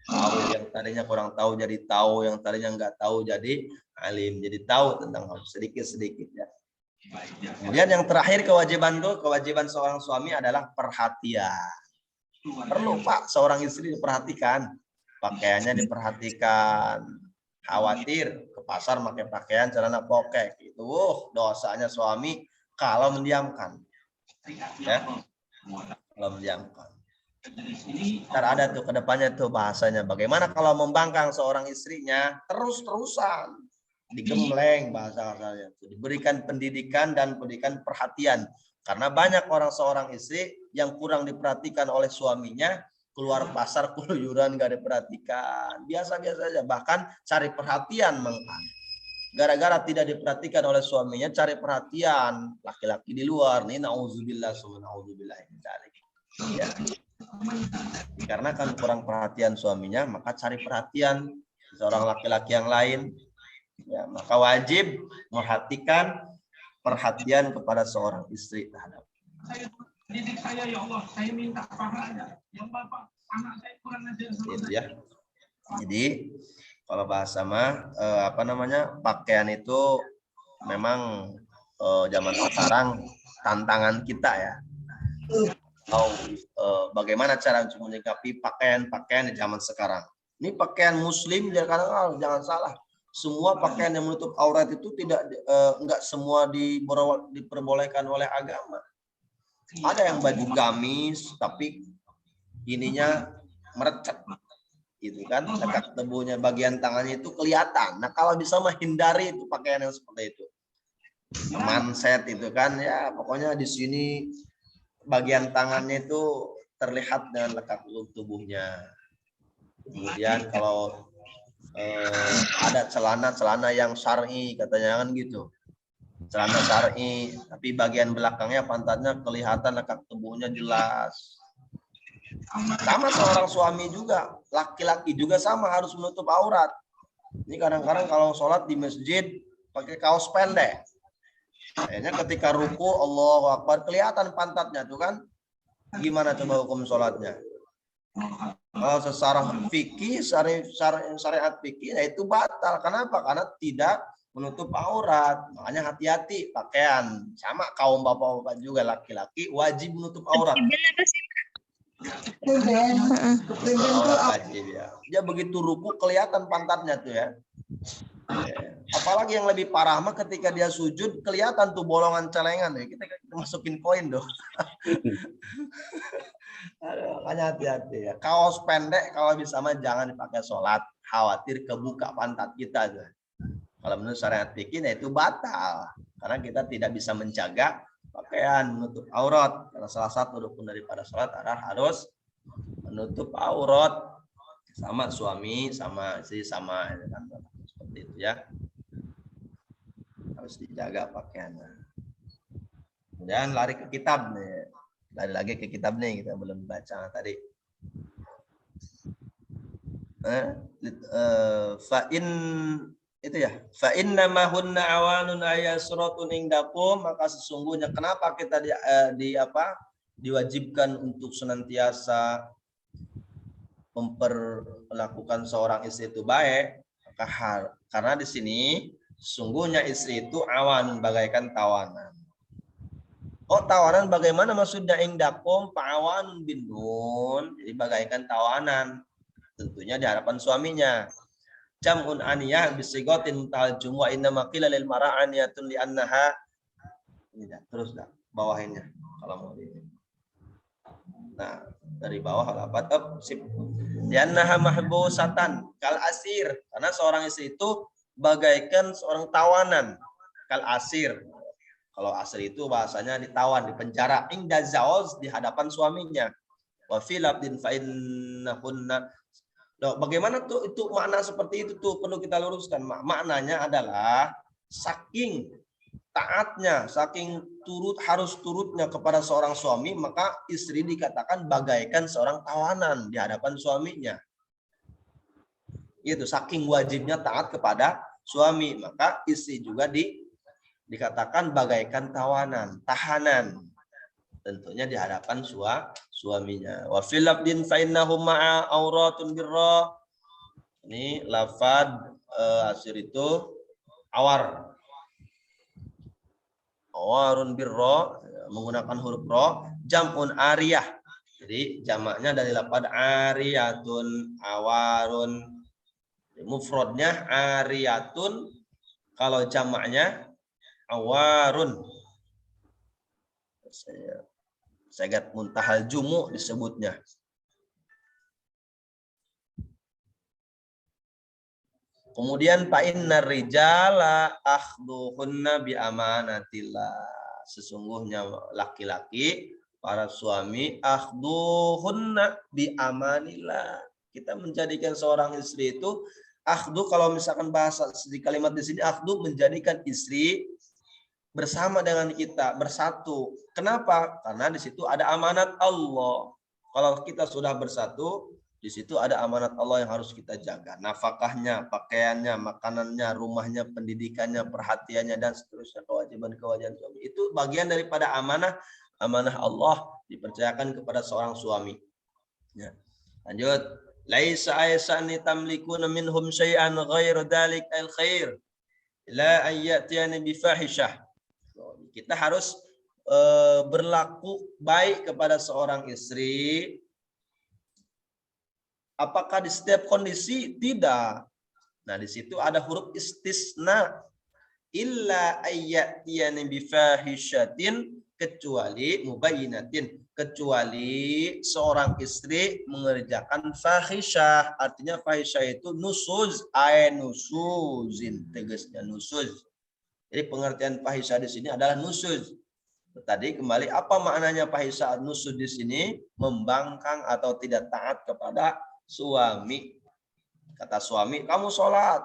tahu yang tadinya kurang tahu jadi tahu, yang tadinya nggak tahu jadi alim, jadi tahu tentang hal sedikit-sedikit ya. Kemudian yang terakhir kewajiban seorang suami adalah perhatian. Perlu Pak seorang istri diperhatikan, pakaiannya diperhatikan, khawatir ke pasar pakai pakaian celana pokek itu dosanya suami kalau mendiamkan ya, kalau mendiamkan. Ntar ada tuh kedepannya tuh bahasanya bagaimana kalau membangkang seorang istrinya terus-terusan digembleng, bahasa-bahasanya diberikan pendidikan dan berikan perhatian. Karena banyak seorang istri yang kurang diperhatikan oleh suaminya, keluar pasar keluyuran gak diperhatikan, biasa-biasa aja, bahkan cari perhatian gara-gara tidak diperhatikan oleh suaminya, cari perhatian laki-laki di luar nih, nauzubillah ya. Karena kan kurang perhatian suaminya, maka cari perhatian seorang laki-laki yang lain ya, maka wajib memperhatikan perhatian kepada seorang istri terhadap. Didik saya ya Allah, saya minta pahalanya. Yang Bapak, anak saya kurang ajar sama itu ya. Jadi kalau bahasa mah pakaian itu memang zaman sekarang tantangan kita ya. Bagaimana cara menyikapi pakaian di zaman sekarang? Ini pakaian muslim jangan salah. Semua pakaian yang menutup aurat itu enggak semua diperbolehkan oleh agama. Ada yang baju gamis tapi ininya merecet, gitu kan? Dekat tebunya, bagian tangannya itu kelihatan. Nah kalau bisa menghindari itu pakaian yang seperti itu. Manset itu kan ya, pokoknya di sini bagian tangannya itu terlihat dengan lekat tubuhnya. Kemudian kalau ada celana yang syar'i katanya kan gitu, celana syar'i tapi bagian belakangnya pantatnya kelihatan, lekat tubuhnya jelas. Sama seorang suami juga, laki-laki juga sama harus menutup aurat. Ini kadang-kadang kalau sholat di masjid pakai kaos pendek, kayaknya ketika ruku Allahu Akbar kelihatan pantatnya tuh kan, gimana coba hukum sholatnya? Kalau secara fikih, syariat fikih, ya itu batal. Kenapa? Karena tidak menutup aurat. Makanya hati-hati pakaian. Sama kaum bapak-bapak juga, laki-laki wajib menutup aurat. Wajib ya. Dia begitu ruku kelihatan pantatnya tuh ya. Apalagi yang lebih parah mah ketika dia sujud kelihatan tuh bolongan celengan ya. Kita masukin koin dong. Makanya hati-hati ya. Kaos pendek kalau bisa mah jangan dipakai sholat. Khawatir kebuka pantat kita. Kalau menurut syariat fikih itu batal. Karena kita tidak bisa menjaga pakaian, menutup aurat. Karena salah satu rukun daripada sholat adalah harus menutup aurat. Sama suami, sama istri, sama. Seperti itu ya. Harus dijaga pakaiannya. Kemudian lari ke kitab nih. Lari lagi ke kitab nih, kita belum baca tadi. Fa inna ma hunna awanun ayasratun indakum, maka sesungguhnya kenapa kita diwajibkan untuk senantiasa memperlakukan seorang istri itu baik, maka Karena di sini sungguhnya istri itu awan bagaikan tawanan. Oh, tawanan bagaimana maksudnya? Ingdakum pa'awanun bin nun. Jadi bagaikan tawanan. Tentunya di hadapan suaminya. Jam'un aniyah bisigotin tal jumu'ah inna maqila lil mara'aniyatun li annaha. Ini dah, terus dah bawahinnya kalau mau ini. Nah, dari bawah halaman up sip. Liannaha mahbusatan kal asir. Karena seorang istri itu bagaikan seorang tawanan. Kal asir. Kalau asir itu bahasanya ditawan, di penjara. Inda zawaz, di hadapan suaminya. Wa fil abdin fa innahunna. Bagaimana tuh itu makna seperti itu tuh perlu kita luruskan. Maknanya adalah saking taatnya, saking harus turutnya kepada seorang suami, maka istri dikatakan bagaikan seorang tawanan di hadapan suaminya. Itu saking wajibnya taat kepada suami, maka istri juga dikatakan bagaikan tawanan, tahanan. Tentunya di hadapan suaminya. Wa fil abdin fa innahum ma'a auratun birra. Ini lafad asir itu awar. Awarun birra menggunakan huruf ro, jam'un ariyah. Jadi jamaknya dari lafad ariyatun, awarun. Mufradnya ariyatun, kalau jamaknya awarun. Saya muntahal jumu disebutnya. Kemudian fa innar rijala akhduhunna bi amanatillah. Sesungguhnya laki-laki, para suami, akhduhunna bi amanillah. Kita menjadikan seorang istri itu akhdu, kalau misalkan bahasa di kalimat di sini akhdu, menjadikan istri bersama dengan kita, bersatu. Kenapa? Karena di situ ada amanat Allah. Kalau kita sudah bersatu, di situ ada amanat Allah yang harus kita jaga. Nafkahnya, pakaiannya, makanannya, rumahnya, pendidikannya, perhatiannya, dan seterusnya, kewajiban-kewajiban suami. Itu bagian daripada amanah Allah dipercayakan kepada seorang suami. Ya. Lanjut. Laisa aysani tamlikuna minhum syai'an ghairu dzalik al-khair la ayyatiyani bi fahishah. Kita harus berlaku baik kepada seorang istri. Apakah di setiap kondisi? Tidak. Nah, di situ ada huruf istisna. Illa ayyatiyani bi fahishatin, kecuali mubayyinatin, kecuali seorang istri mengerjakan fahisyah. Artinya fahisyah itu nusuz, nusuzin, tegasnya nusuz. Jadi pengertian fahisyah di sini adalah nusuz. Tadi kembali, apa maknanya fahisyah nusuz di sini? Membangkang atau tidak taat kepada suami. Kata suami, kamu sholat,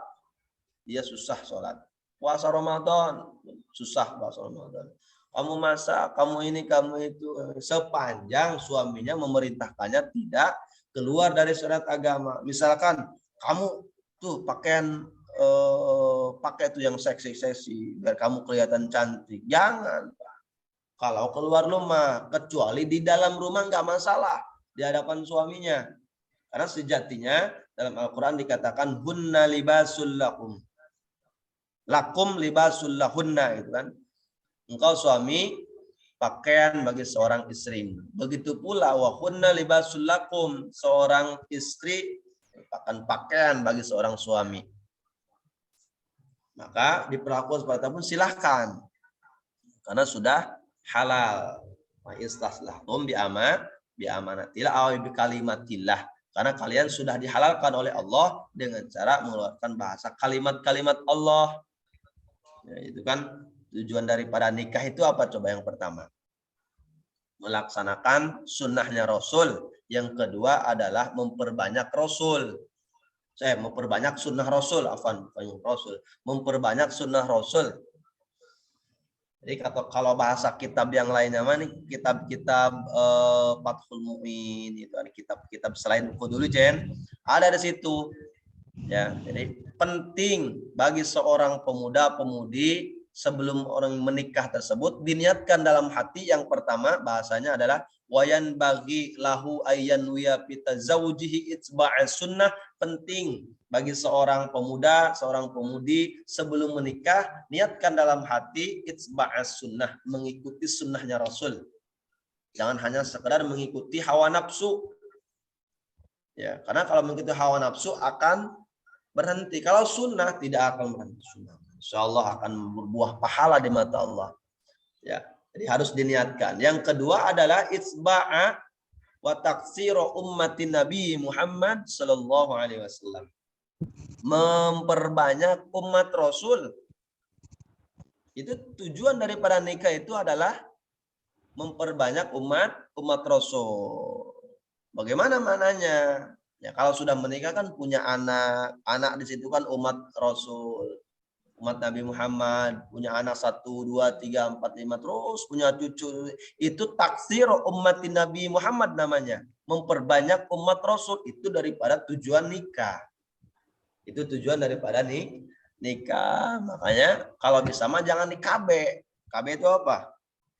dia susah sholat. Puasa Ramadan, susah puasa Ramadan. Kamu masak, kamu ini, kamu itu. Sepanjang suaminya memerintahkannya tidak keluar dari syariat agama. Misalkan kamu tuh pakaian pakai itu yang seksi-seksi biar kamu kelihatan cantik. Jangan. Kalau keluar rumah, kecuali di dalam rumah nggak masalah di hadapan suaminya. Karena sejatinya dalam Al-Quran dikatakan hunna libasul lakum. Lakum libasul lahunna, itu kan. Engkau suami pakaian bagi seorang istri. Begitu pula wa hunna libasul lakum, seorang istri merupakan pakaian bagi seorang suami. Maka diperlakukan seperti itu pun silahkan. Karena sudah halal. Wa istaslahtum bi amanatillah aw bi kalimatillah. Karena kalian sudah dihalalkan oleh Allah dengan cara mengeluarkan bahasa kalimat-kalimat Allah. Ya, itu kan tujuan daripada nikah itu apa? Coba yang pertama, melaksanakan sunnahnya Rasul. Yang kedua adalah memperbanyak Rasul. Memperbanyak sunnah Rasul. Memperbanyak sunnah Rasul. Jadi kalau bahasa kitab yang lainnya mana? Kitab-kitab Fathul Mu'in, itu ada kitab-kitab selain buku dulu, Jen. Ada di situ. Ya, jadi penting bagi seorang pemuda-pemudi sebelum orang menikah tersebut diniatkan dalam hati. Yang pertama bahasanya adalah wayan bagi lahu ayyan wiya pita zawjihi itba'as sunnah. Penting bagi seorang pemuda, seorang pemudi sebelum menikah niatkan dalam hati itba'as sunnah, mengikuti sunnahnya Rasul. Jangan hanya sekedar mengikuti hawa nafsu. Ya, karena kalau mengikuti hawa nafsu akan berhenti. Kalau sunnah tidak akan berhenti. Sunnah, insya Allah akan berbuah pahala di mata Allah. Ya, jadi harus diniatkan. Yang kedua adalah itsba'a wa taksiru ummati Nabi Muhammad sallallahu alaihi wasallam. Memperbanyak umat Rasul. Itu tujuan daripada nikah itu adalah memperbanyak umat Rasul. Bagaimana mananya? Ya, kalau sudah menikah kan punya anak di situ kan umat Rasul, umat Nabi Muhammad, punya anak 1, 2, 3, 4, 5, terus punya cucu. Itu taksir umat Nabi Muhammad namanya. Memperbanyak umat Rasul itu daripada tujuan nikah. Itu tujuan daripada nikah. Makanya kalau bisa mah jangan di KB. KB itu apa?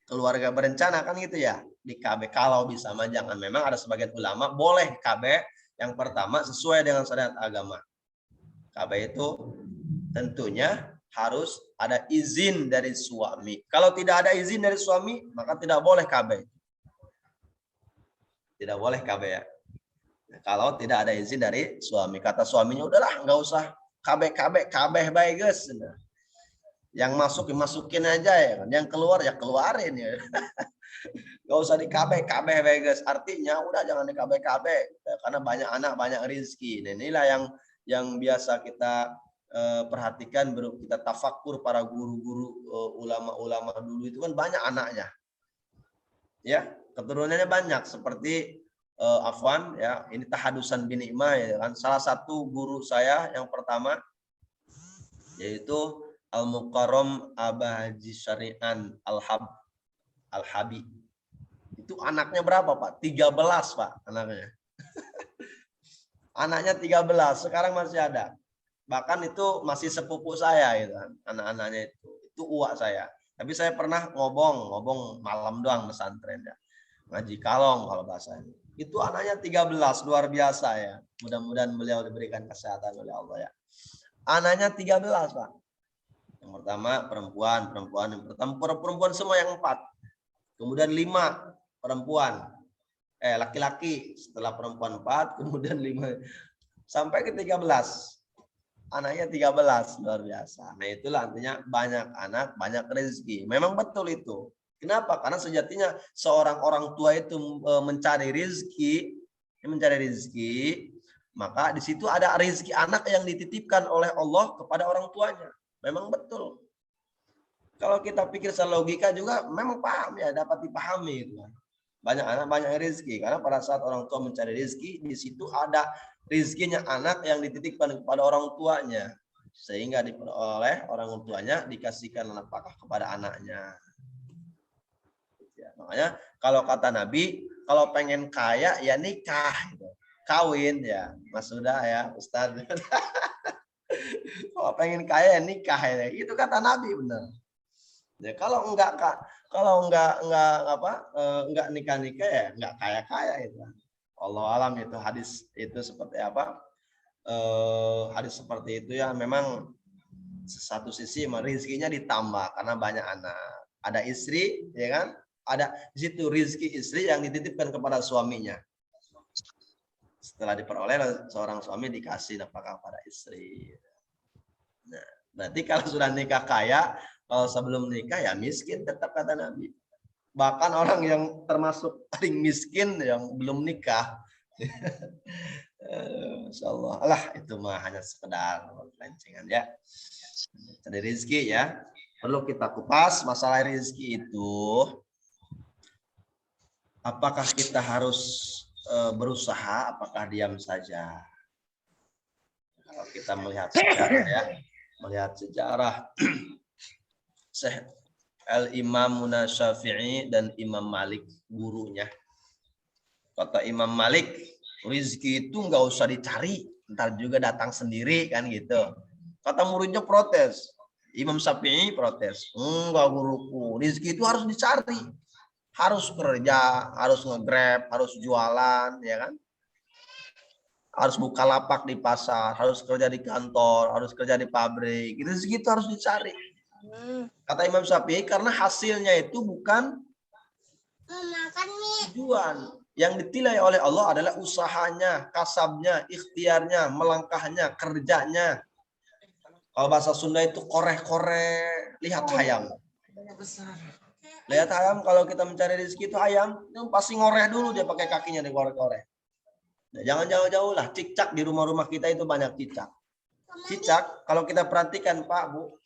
Keluarga berencana kan gitu ya. Di KB kalau bisa mah jangan. Memang ada sebagian ulama boleh KB. Yang pertama sesuai dengan syariat agama. KB itu tentunya harus ada izin dari suami. Kalau tidak ada izin dari suami, maka tidak boleh KB. Tidak boleh KB ya. Kalau tidak ada izin dari suami. Kata suaminya, udahlah nggak usah KB baik guys. Yang masuk dimasukin aja ya. Yang keluar ya keluarin ya. Gak usah di KB baik guys. Artinya udah jangan di KB karena banyak anak banyak rezeki. Nah, inilah yang biasa kita perhatikan, kita tafakur para guru-guru ulama-ulama dulu itu kan banyak anaknya. Ya, keturunannya banyak seperti Afwan ya, ini Tahadusan bin Imah ya kan. Salah satu guru saya yang pertama yaitu Al-Mukarram Aba Haji Syari'an Al-Habi. Itu anaknya berapa, Pak? 13, Pak, anaknya. Anaknya 13, sekarang masih ada. Bahkan itu masih sepupu saya itu kan, anak-anaknya itu uak saya. Tapi saya pernah ngobong malam doang pesantren ya. Ngaji kalong kalau bahasanya. Itu anaknya 13, luar biasa ya. Mudah-mudahan beliau diberikan kesehatan oleh Allah ya. Anaknya 13, Pak. Yang pertama perempuan semua yang 4. Kemudian 5 perempuan. Laki-laki, setelah perempuan 4, kemudian 5 sampai ke 13. Anaknya 13, luar biasa. Nah, itulah artinya banyak anak, banyak rezeki. Memang betul itu. Kenapa? Karena sejatinya seorang orang tua itu mencari rezeki, maka di situ ada rezeki anak yang dititipkan oleh Allah kepada orang tuanya. Memang betul. Kalau kita pikir secara logika juga memang paham ya, dapat dipahami itu. Banyak anak banyak rezeki, karena pada saat orang tua mencari rezeki, di situ ada rezekinya anak yang dititipkan kepada orang tuanya, sehingga oleh orang tuanya dikasihkan nafkah kepada anaknya. Ya, makanya kalau kata Nabi, kalau pengen kaya ya nikah, gitu. Kawin ya, Mas Sudah ya, Ustadz. Kalau pengen kaya ya nikah ya, itu kata Nabi benar. Ya, kalau enggak nikah ya enggak kaya itu. Allah alam itu hadis itu seperti apa? Hadis seperti itu ya memang satu sisi rezekinya ditambah karena banyak anak. Ada istri ya kan? Ada di situ rezeki istri yang dititipkan kepada suaminya. Setelah diperoleh seorang suami dikasih nafkah kepada istri. Nah, berarti kalau sudah nikah kaya, kalau sebelum nikah ya miskin tetap kata Nabi. Bahkan orang yang termasuk paling miskin yang belum nikah. Masya Allah. Alah, itu mah hanya sekedar pelancingan ya. Jadi rezeki ya. Perlu kita kupas masalah rezeki itu. Apakah kita harus berusaha, apakah diam saja? Kalau kita melihat sejarah ya. Melihat sejarah Syekh Al-Imam Syafi'i dan Imam Malik gurunya. Kata Imam Malik, rezeki itu nggak usah dicari, ntar juga datang sendiri kan gitu. Kata muridnya protes, Imam Syafi'i protes. Enggak guruku, rezeki itu harus dicari. Harus kerja, harus nge-grab, harus jualan, ya kan? Harus buka lapak di pasar, harus kerja di kantor, harus kerja di pabrik. Rezeki itu harus dicari. Kata Imam Syafi'i, karena hasilnya itu bukan tujuan. Yang ditilai oleh Allah adalah usahanya, kasabnya, ikhtiarnya, melangkahnya, kerjanya. Kalau bahasa Sunda itu koreh-koreh, lihat hayam. Lihat ayam, kalau kita mencari rezeki itu ayam, itu pasti ngoreh dulu dia pakai kakinya di koreh-koreh. Nah, jangan jauh-jauh lah, cicak di rumah-rumah kita itu banyak cicak. Cicak, kalau kita perhatikan Pak, Bu,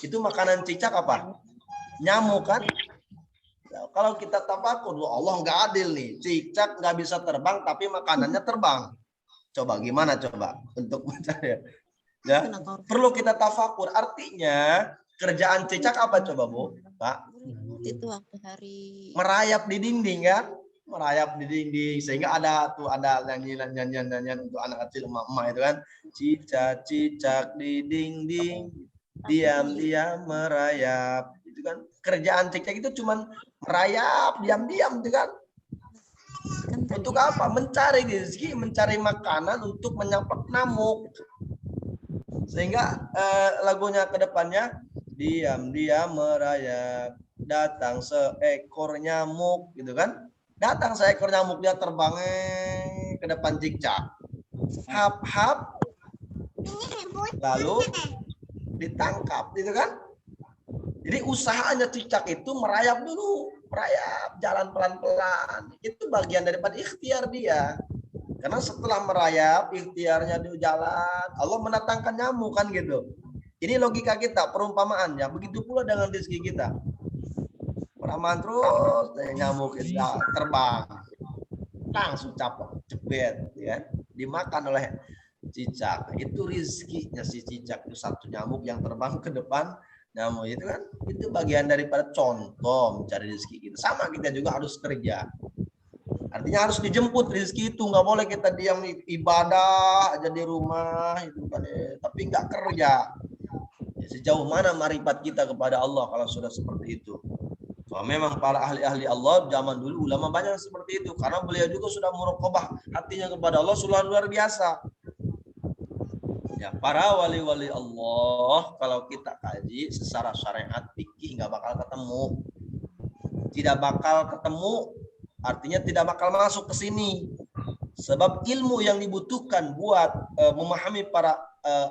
itu makanan cicak apa? Nyamuk kan? Nah, kalau kita tafakur, Allah nggak adil nih. Cicak nggak bisa terbang, tapi makanannya terbang. Coba gimana coba untuk mencari? Ya, perlu kita tafakur. Artinya kerjaan cicak apa coba Bu, Pak? Itu waktu hari Merayap di dinding kan? Merayap di dinding sehingga ada nyanyian untuk anak kecil emak-emak itu kan. Cicak-cicak di dinding, diam-diam merayap. Itu kan kerjaan cicak itu cuman merayap diam-diam itu kan. Untuk apa? Mencari rezeki, mencari makanan untuk menyapak nyamuk. Sehingga lagunya ke depannya diam-diam merayap, datang seekor nyamuk gitu kan. Datang seekor nyamuk, dia terbang ke depan cicak. Hap-hap lalu ditangkap gitu kan. Jadi usahanya cicak itu merayap dulu, merayap jalan pelan-pelan. Itu bagian daripada ikhtiar dia. Karena setelah merayap, ikhtiarnya di jalan, Allah mendatangkan nyamuk kan gitu. Ini logika kita, perumpamaannya. Begitu pula dengan rezeki kita. Perumpamaan terus, nyamuk itu terbang. Langsung capek, cepet, ya. Dimakan oleh cicak. Itu rezekinya si cicak. Itu satu nyamuk yang terbang ke depan. Nyamuk itu kan, itu bagian daripada contoh mencari rezeki kita. Sama kita juga harus kerja. Artinya harus dijemput rezeki itu, nggak boleh kita diam ibadah aja di rumah itu kan, tapi nggak kerja. Ya, sejauh mana marifat kita kepada Allah kalau sudah seperti itu? Kalau memang para ahli-ahli Allah zaman dulu ulama banyak seperti itu, karena beliau juga sudah muraqabah hatinya kepada Allah sudah luar biasa. Ya, para wali-wali Allah kalau kita kaji secara syariat fikih nggak bakal ketemu, tidak bakal ketemu. Artinya tidak bakal masuk ke sini. Sebab ilmu yang dibutuhkan buat memahami para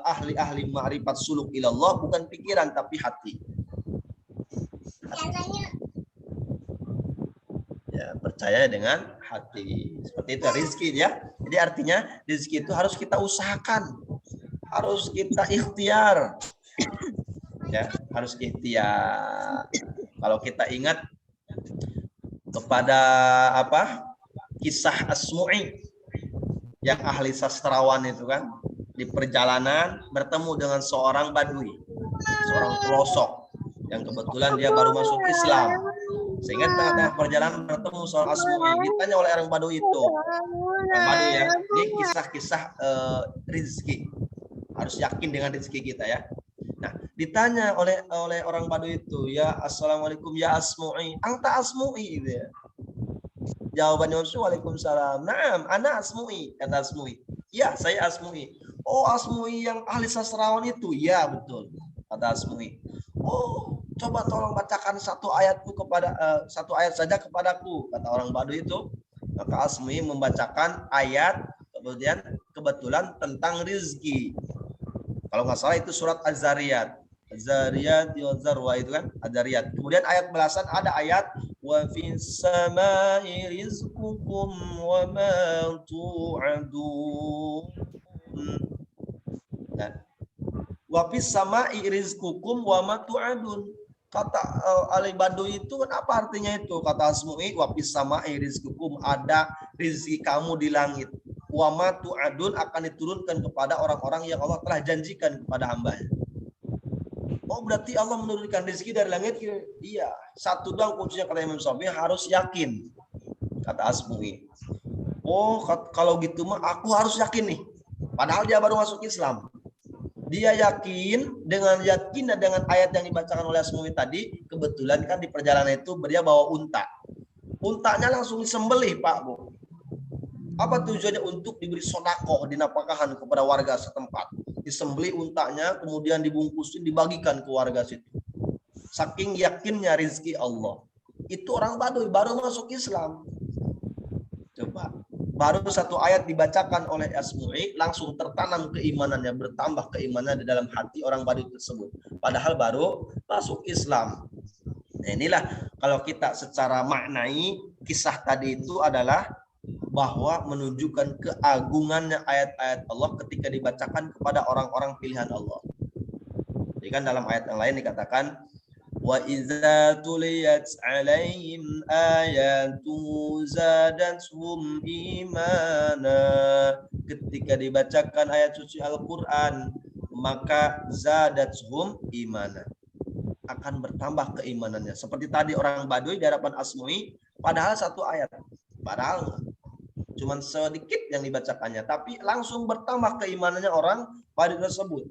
ahli-ahli ma'rifat suluk ilallah bukan pikiran tapi hati. Ya, percaya dengan hati. Seperti itu rezeki ya. Jadi artinya rezeki itu harus kita usahakan. Harus kita ikhtiar. Ya, harus ikhtiar. Kalau kita ingat kepada apa kisah Asmu'i yang ahli sastrawan itu kan, di perjalanan bertemu dengan seorang badui, seorang pelosok yang kebetulan dia baru masuk Islam, sehingga tengah-tengah perjalanan bertemu seorang Asmu'i. Ditanya oleh orang badui itu, orang badui ya, ini kisah-kisah rezeki, harus yakin dengan rezeki kita ya. Nah, ditanya oleh orang Badui itu, ya assalamualaikum ya Asmu'i, anta Asmu'i gitu ya. Jawabannya waalaikumsalam. Naam, ana Asmu'i, kata Asmu'i. Ya, saya Asmu'i. Oh, Asmu'i yang ahli sastrawan itu? Ya, betul, kata Asmu'i. Oh, coba tolong bacakan satu ayat saja kepadaku, kata orang Badui itu. Maka Asmu'i membacakan ayat kebetulan tentang rizki. Kalau nggak salah itu surat Az-Zariyat. Az-Zariyat Zarwa itu kan Az-Zariyat. Kemudian ayat belasan ada ayat wa fis samai rizqukum wa ma tu'adun. Wa fis samai rizqukum wa ma tu'adun. Kata Ali Badui itu kan apa artinya itu? Kata Asmu'i, wa fis samai rizqukum, ada rezeki kamu di langit. Wa ma tu'adun, akan diturunkan kepada orang-orang yang Allah telah janjikan kepada hambanya. Oh, berarti Allah menurunkan rezeki dari langit? Iya. Satu doang kuncinya kata Imam Syafi'i, harus yakin. Kata Asmu'i. Oh, kalau gitu mah aku harus yakin nih. Padahal dia baru masuk Islam. Dia yakin dengan ayat yang dibacakan oleh Asmawi tadi, kebetulan kan di perjalanan itu dia bawa unta. Untanya langsung disembelih, Pak, Bu. Apa tujuannya? Untuk diberi sedekah, dinafkahan kepada warga setempat. Disembelih untanya, kemudian dibungkusin, dibagikan ke warga situ. Saking yakinnya rizki Allah. Itu orang Baduy baru masuk Islam. Coba, baru satu ayat dibacakan oleh Asma'i, langsung tertanam keimanannya, bertambah keimanannya di dalam hati orang Baduy tersebut. Padahal baru masuk Islam. Nah, inilah kalau kita secara maknai, kisah tadi itu adalah bahwa menunjukkan keagungannya ayat-ayat Allah ketika dibacakan kepada orang-orang pilihan Allah. Jadi kan dalam ayat yang lain dikatakan, wa idza tuliyat 'alaihim ayatu zadatuhum imana. Ketika dibacakan ayat suci Al-Qur'an, maka zadatuhum imana, akan bertambah keimanannya. Seperti tadi orang Baduy di hadapan Asma'i, padahal satu ayat. Padahal cuman sedikit yang dibacakannya, tapi langsung bertambah keimanannya orang Baduy tersebut.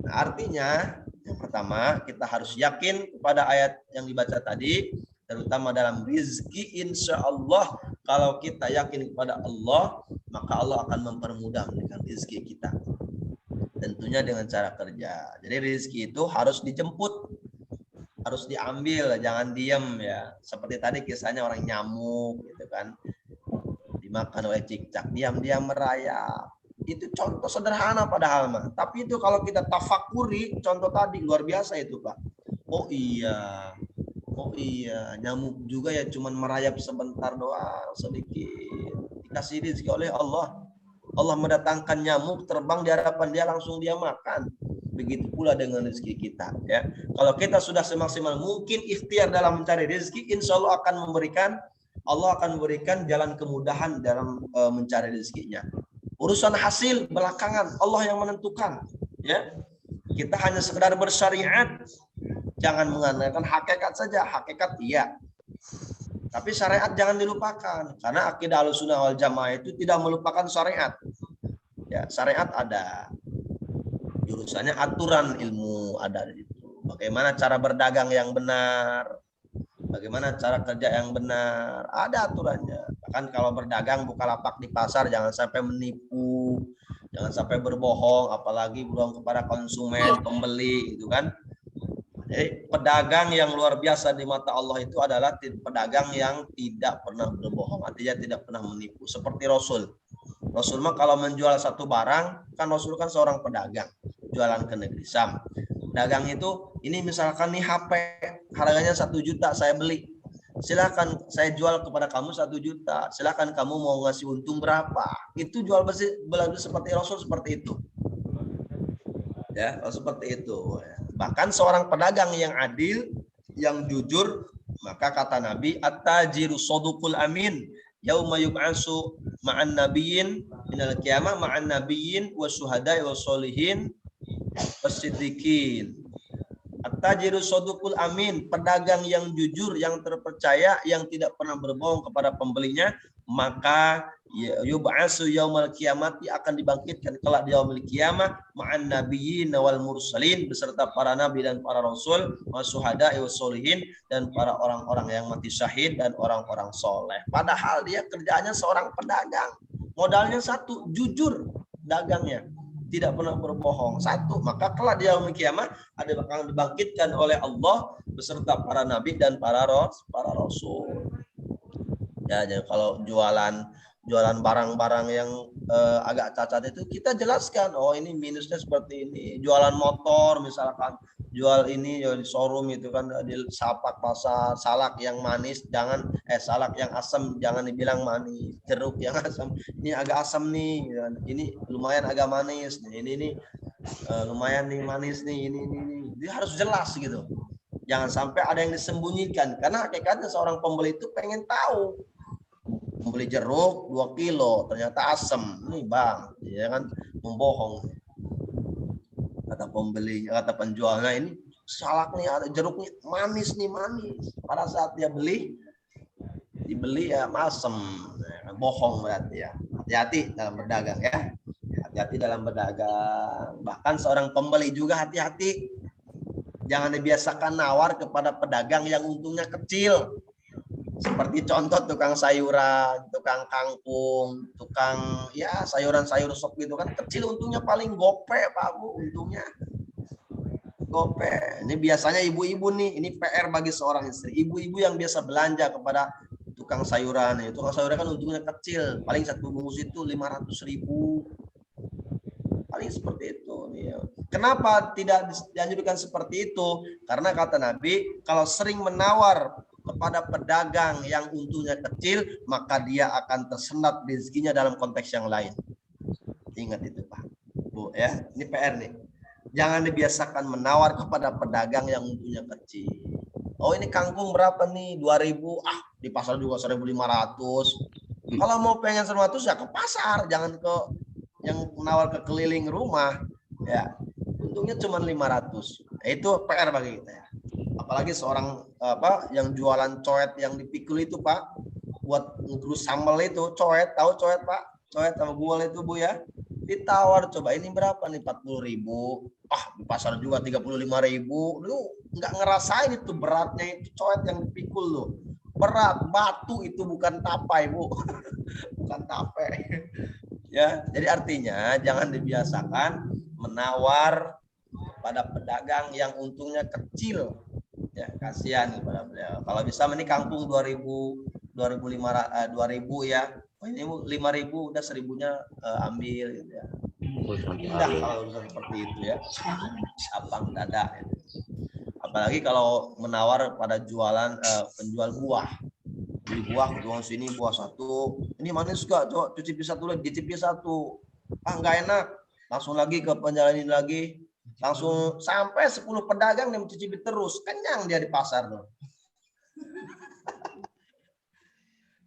Nah, artinya yang pertama, kita harus yakin kepada ayat yang dibaca tadi, terutama dalam rizki. Insya Allah, kalau kita yakin kepada Allah, maka Allah akan mempermudah dengan rizki kita. Tentunya dengan cara kerja. Jadi rizki itu harus dijemput, harus diambil, jangan diem ya. Seperti tadi kisahnya orang nyamuk, gitu kan, dimakan oleh cicak, diam-diam merayap. Itu contoh sederhana padahal mah. Tapi itu kalau kita tafakuri, contoh tadi luar biasa itu, Pak. Oh iya, nyamuk juga ya cuman merayap sebentar doang, sedikit. Dikasih rezeki oleh Allah. Allah mendatangkan nyamuk terbang di hadapan dia, langsung dia makan. Begitu pula dengan rezeki kita. Ya, kalau kita sudah semaksimal mungkin ikhtiar dalam mencari rezeki, insya Allah Allah akan memberikan jalan kemudahan dalam mencari rezekinya. Urusan hasil belakangan, Allah yang menentukan. Ya, kita hanya sekedar bersyariat, jangan mengandalkan hakikat saja. Hakikat iya, tapi syariat jangan dilupakan. Karena akidah Ahlussunnah wal Jamaah itu tidak melupakan syariat. Ya, syariat ada, jurusannya aturan ilmu ada di situ. Bagaimana cara berdagang yang benar, bagaimana cara kerja yang benar, ada aturannya. Bahkan kalau berdagang bukalapak di pasar, jangan sampai menipu, jangan sampai berbohong, apalagi berbohong kepada konsumen, pembeli, itu kan. Jadi pedagang yang luar biasa di mata Allah itu adalah pedagang yang tidak pernah berbohong, artinya tidak pernah menipu. Seperti Rasul. Rasul mah kalau menjual satu barang, kan Rasul kan seorang pedagang, jualan ke negeri Syam. Dagang itu, ini misalkan nih HP harganya 1 juta saya beli, silakan saya jual kepada kamu 1 juta, silakan kamu mau ngasih untung berapa. Itu jual beli seperti Rasul, seperti itu ya, seperti itu. Bahkan seorang pedagang yang adil, yang jujur, maka kata Nabi, at-tajiru shadukul amin yauma yub'atsu ma'an nabiyyin minal qiyamah ma'an nabiyyin wasyuhada'i wassolihin wasiddiqin. At-tajiru shadukul amin, pedagang yang jujur, yang terpercaya, yang tidak pernah berbohong kepada pembelinya, maka yub'atsu yaumal qiyamati, akan dibangkitkan kelak di yaumil qiyamah ma'an nabiyyin wal mursalin, beserta para nabi dan para rasul, wasyuhada'i wassolihin, dan para orang-orang yang mati syahid dan orang-orang soleh. Padahal dia kerjanya seorang pedagang, modalnya satu, jujur dagangnya, tidak pernah berbohong, satu. Maka kelak di yaumil qiyamah ada akan dibangkitkan oleh Allah beserta para nabi dan para rasul. Ya, jadi kalau jualan barang-barang yang agak cacat itu kita jelaskan, oh ini minusnya seperti ini. Jualan motor misalkan, jual ini di showroom itu kan, di sapak pasar, salak yang manis jangan, salak yang asam jangan dibilang manis, jeruk yang asam ini agak asam nih, ini lumayan agak manis nih, ini lumayan nih manis nih, ini dia harus jelas gitu. Jangan sampai ada yang disembunyikan, karena hakikatnya seorang pembeli itu pengen tahu. Membeli jeruk 2 kilo ternyata asam, nih bang, ya kan, membohong. Kata pembeli, kata penjualnya, ini salak nih, ada jeruknya manis nih, manis. Pada saat dia dibeli ya asam, bohong berarti ya. Hati-hati dalam berdagang ya. hati-hati dalam berdagang. Bahkan seorang pembeli juga hati-hati. Jangan dibiasakan nawar kepada pedagang yang untungnya kecil. Seperti contoh tukang sayuran, tukang kangkung, tukang ya sayuran-sayur sop gitu kan kecil untungnya paling gope Pak Bu untungnya. Gope. Ini biasanya ibu-ibu nih, ini PR bagi seorang istri. Ibu-ibu yang biasa belanja kepada tukang sayuran. Tukang sayuran kan untungnya kecil, paling satu bungkus itu 500.000. Paling seperti itu. Kenapa tidak dianjurkan seperti itu? Karena kata Nabi, kalau sering menawar kepada pedagang yang untungnya kecil, maka dia akan tersendat rezekinya dalam konteks yang lain. Ingat itu Pak, Bu ya. Ini PR nih. Jangan dibiasakan menawar kepada pedagang yang untungnya kecil. Oh ini kangkung berapa nih? 2.000. Di pasar juga 1.500. Kalau mau pengen 100 ya ke pasar, jangan ke yang menawar ke keliling rumah. Ya, untungnya cuma 500. Itu PR bagi kita ya. Apalagi seorang yang jualan coet yang dipikul itu Pak, buat ngegerus sambal itu coet, tahu coet Pak? Coet sama bual itu Bu ya. Ditawar coba ini berapa nih 40.000. Di pasar juga 35.000. Lu nggak ngerasain itu beratnya itu coet yang dipikul lu. Berat, batu itu bukan tapai Bu. Bukan tapai. Ya, jadi artinya jangan dibiasakan menawar pada pedagang yang untungnya kecil. Ya, kasihan kepada beliau. Kalau bisa ini kangkung 2.000, 2.500, 2.000 ya. Ini 5.000 udah 1.000-nya ambil gitu ya. Indah kalau urusan seperti itu ya. Abang dada. Ya. Apalagi kalau menawar pada jualan penjual buah. Beli buah, jual sini buah satu. Ini manis gak? Coba cicipi satu lagi, cicipi satu. Nggak enak. Langsung lagi ke penjual ini lagi. Langsung sampai 10 pedagang yang mencicipi terus. Kenyang dia di pasar tuh.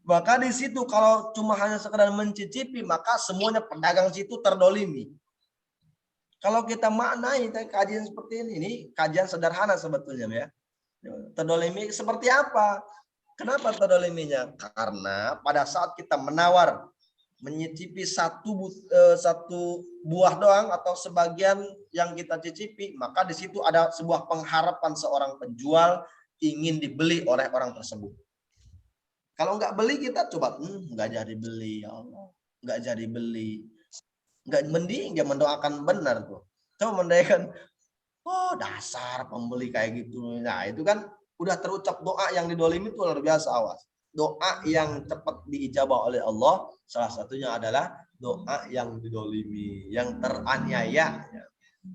Maka di situ kalau cuma hanya sekedar mencicipi, maka semuanya pedagang situ terdolimi. Kalau kita maknai kajian seperti ini kajian sederhana sebetulnya ya. Terdolimi seperti apa? Kenapa terdoliminya? Karena pada saat kita menawar, menyicipi satu buah doang atau sebagian yang kita cicipi, maka di situ ada sebuah pengharapan seorang penjual ingin dibeli oleh orang tersebut. Kalau nggak beli kita coba nggak jadi beli ya Allah, nggak jadi beli, nggak mending dia mendoakan benar tuh. Coba mendoakan, dasar pembeli kayak gitu. Nah itu kan udah terucap doa yang didolimi itu luar biasa awas. Doa yang cepat diijabah oleh Allah salah satunya adalah doa yang didolimi, yang teraniaya,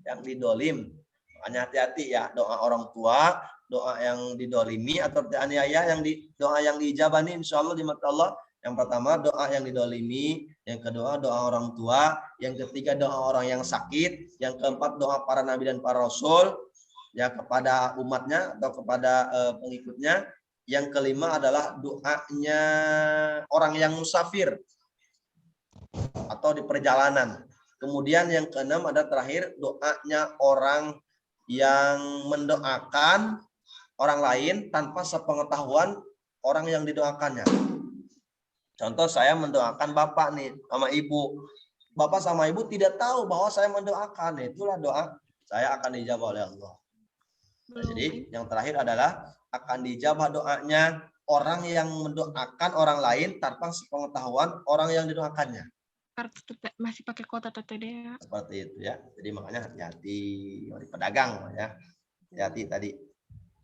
yang didolim. Makanya hati-hati ya doa orang tua, doa yang didolimi atau teraniaya, doa yang diijabah nih insya Allah di mata Allah. Yang pertama doa yang didolimi, yang kedua doa orang tua, yang ketiga doa orang yang sakit, yang keempat doa para nabi dan para rasul ya kepada umatnya atau kepada pengikutnya. Yang kelima adalah doanya orang yang musafir atau di perjalanan. Kemudian yang keenam ada terakhir doanya orang yang mendoakan orang lain tanpa sepengetahuan orang yang didoakannya. Contoh saya mendoakan bapak nih sama ibu. Bapak sama ibu tidak tahu bahwa saya mendoakan. Itulah doa saya akan dijawab oleh Allah. Nah, jadi yang terakhir adalah akan dijawab doanya orang yang mendoakan orang lain tanpa sepengetahuan orang yang didoakannya. Masih pakai kota TTD. Seperti itu ya. Jadi makanya hati-hati di pedagang ya. Hati-hati tadi.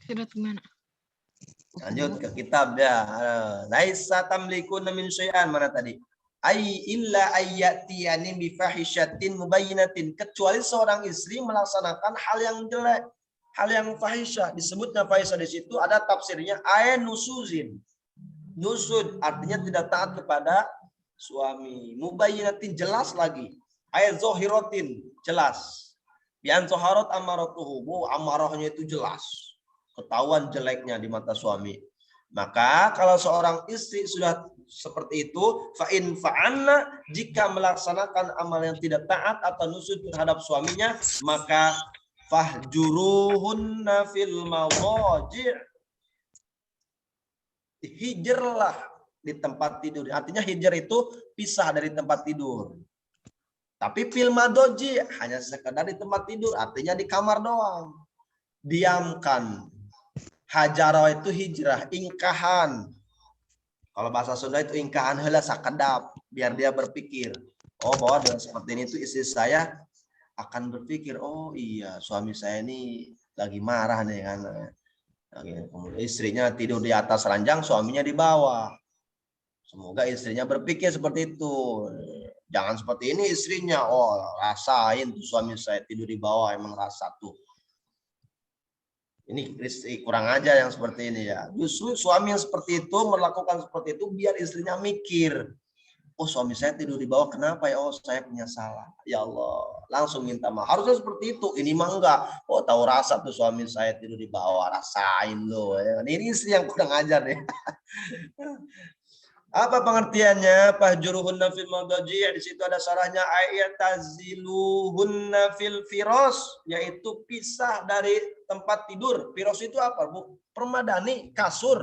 Sudah gimana? Lanjut ke kitab ya. Laisa tamlikun min syai'an mana tadi? Ai illa ayyatiyani bi fahishatin mubayyinatin, kecuali seorang istri melaksanakan hal yang jelek, hal yang fahisyah. Disebutnya fahisyah di situ ada tafsirnya nusuzin. Nusud artinya tidak taat kepada suami. Mubayyinatin jelas lagi. Zohiratin jelas. Bi an zoharat amaratuhu, amarahnya itu jelas. Ketahuan jeleknya di mata suami. Maka kalau seorang istri sudah seperti itu, fa'in fa'anna, jika melaksanakan amal yang tidak taat atau nusud terhadap suaminya, maka fahjuruhunna fil mawaji', hijrlah di tempat tidur. Artinya hijr itu pisah dari tempat tidur. Tapi fil madoji hanya sekedar di tempat tidur, artinya di kamar doang. Diamkan. Hajaro itu hijrah, ingkahan. Kalau bahasa Sunda itu ingkahan heula sakedap, biar dia berpikir, oh bahwa dengan seperti ini tuh istri saya akan berpikir, oh iya suami saya ini lagi marah nih kan. Kemudian istrinya tidur di atas ranjang, suaminya di bawah. Semoga istrinya berpikir seperti itu. Jangan seperti ini istrinya, oh rasain tuh suami saya tidur di bawah, emang rasa tuh. Ini istri kurang aja yang seperti ini ya. Justru suami yang seperti itu melakukan seperti itu biar istrinya mikir. Oh suami saya tidur di bawah kenapa ya? Oh saya punya salah. Ya Allah langsung minta maaf. Harusnya seperti itu. Ini mah enggak. Oh tahu rasa tuh suami saya tidur di bawah. Rasain loh. Ya. Ini istri yang kurang ajar ya. Apa pengertiannya? Fahjuruhunna fil madaji, di situ ada syarahnya ayataziluhunna fil firos, yaitu pisah dari tempat tidur. Firos itu apa, Bu? Permadani, kasur.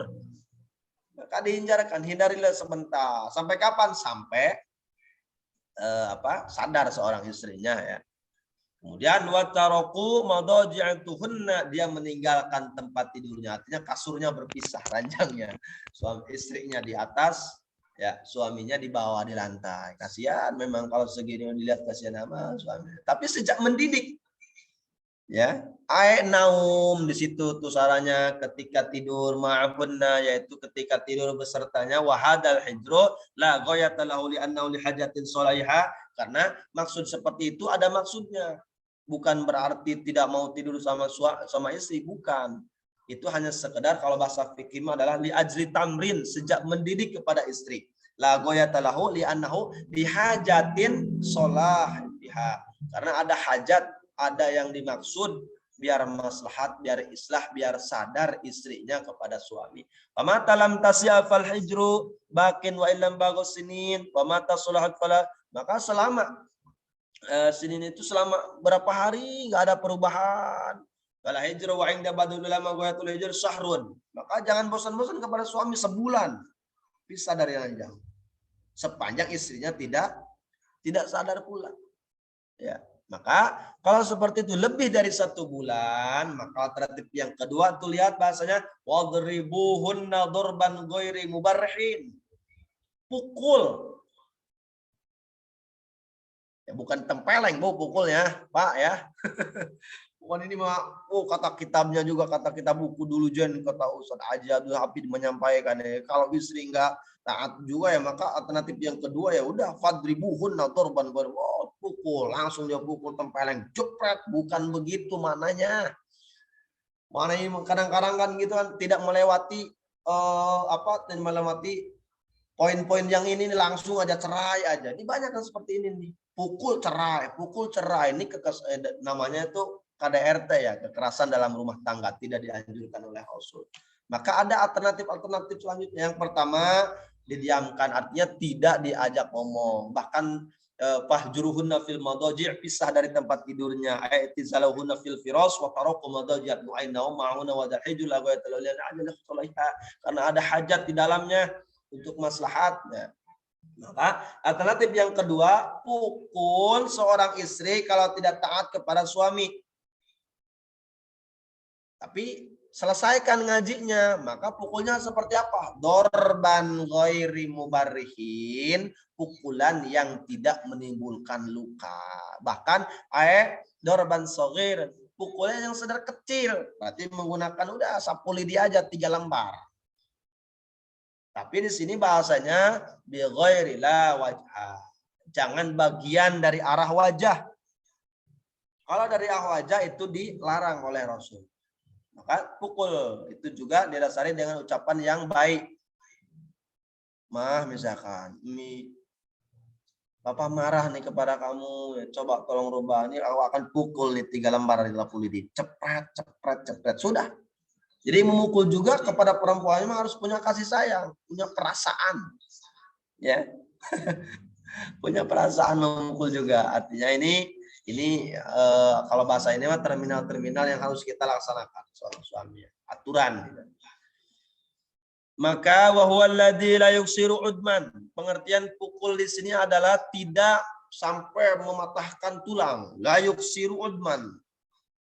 Maka dihindarkan, hindarilah sebentar. Sampai kapan? Sampai sadar seorang istrinya ya. Kemudian wataroku madaji'atuhunna, dia meninggalkan tempat tidurnya, artinya kasurnya berpisah, ranjangnya. Suami istrinya di atas, ya suaminya di bawah di lantai. Kasihan memang kalau segini dilihat kasihan sama suami. Tapi sejak mendidik, ya, naum di situ tuh sarannya ketika tidur ma'ahunna, yaitu ketika tidur besertanya, wahadal hijro la ghayata lahu li annahu li hajatin sholaiha, karena maksud seperti itu ada maksudnya. Bukan berarti tidak mau tidur sama istri, bukan. Itu hanya sekedar kalau bahasa fikih adalah li ajli tamrin, sejak mendidik kepada istri. La ghayata lahu li annahu li hajatin sholahiha. Karena ada hajat, ada yang dimaksud biar maslahat, biar islah, biar sadar istrinya kepada suami. Pamata lam tasya fal hijru bakin wa illam bagus sinin, pamata sulahat fala, maka selama sinin itu selama berapa hari nggak ada perubahan. Kalau hijrah wa inda badul ulama ghayatul hijr syahrun, maka jangan bosan-bosan kepada suami sebulan pisah dari ranjang. Sepanjang istrinya tidak sadar pula. Ya, maka kalau seperti itu lebih dari 1 bulan, maka alternatif yang kedua tuh lihat bahasanya wadribuhunna dzurban ghairi mubarrihin. Pukul. Ya, bukan tempeleng, Bu, pukulnya, Pak ya. Bukan ini mah, kata kitabnya juga, kata kitab buku dulu Jen, kata Ustaz Haji Abdul Hafid menyampaikan ya, kalau istri enggak taat juga ya, maka alternatif yang kedua ya udah fadribuhunna dzurban ghairi, pukul, langsung dia pukul tempeleng, jepret, bukan begitu maknanya. Maknanya kadang-kadang kan gitu kan tidak melewati melewati poin-poin yang ini langsung aja cerai aja. Ini banyak kan seperti ini nih. Pukul cerai. Ini namanya itu KDRT ya, kekerasan dalam rumah tangga, tidak dianjurkan oleh Rasul. Maka ada alternatif selanjutnya. Yang pertama, didiamkan, artinya tidak diajak ngomong. Bahkan fahjuruhunna fil madaji', pisah dari tempat tidurnya, aitizaluhunna fil firas wa taraku madaji'at nu'ainahu ma'una wa dahijul karena ada hajat di dalamnya untuk maslahatnya. Maka alternatif yang kedua, pukul seorang istri kalau tidak taat kepada suami. Tapi selesaikan ngajinya, maka pukulnya seperti apa? Dorban ghairi mubarrihin, pukulan yang tidak menimbulkan luka. Bahkan dorban shaghir, pukulan yang sedang kecil. Berarti menggunakan udah sapu lidi aja 3 lembar. Tapi di sini bahasanya bi ghairi la wajha. Jangan bagian dari arah wajah. Kalau dari arah wajah itu dilarang oleh Rasul. Maka pukul itu juga didasari dengan ucapan yang baik. Misalkan, Bapak marah nih kepada kamu, coba tolong rubah, ini aku akan pukul nih 3 lembar di lapu lidi. Cepret. Sudah. Jadi memukul juga kepada perempuan harus punya kasih sayang, punya perasaan. Ya. Punya perasaan memukul juga. Artinya ini kalau bahasa ini mah terminal-terminal yang harus kita laksanakan seorang suami. Aturan. Maka wa huwa alladzi la yuksiru udman. Pengertian pukul di sini adalah tidak sampai mematahkan tulang. La yuksiru udman.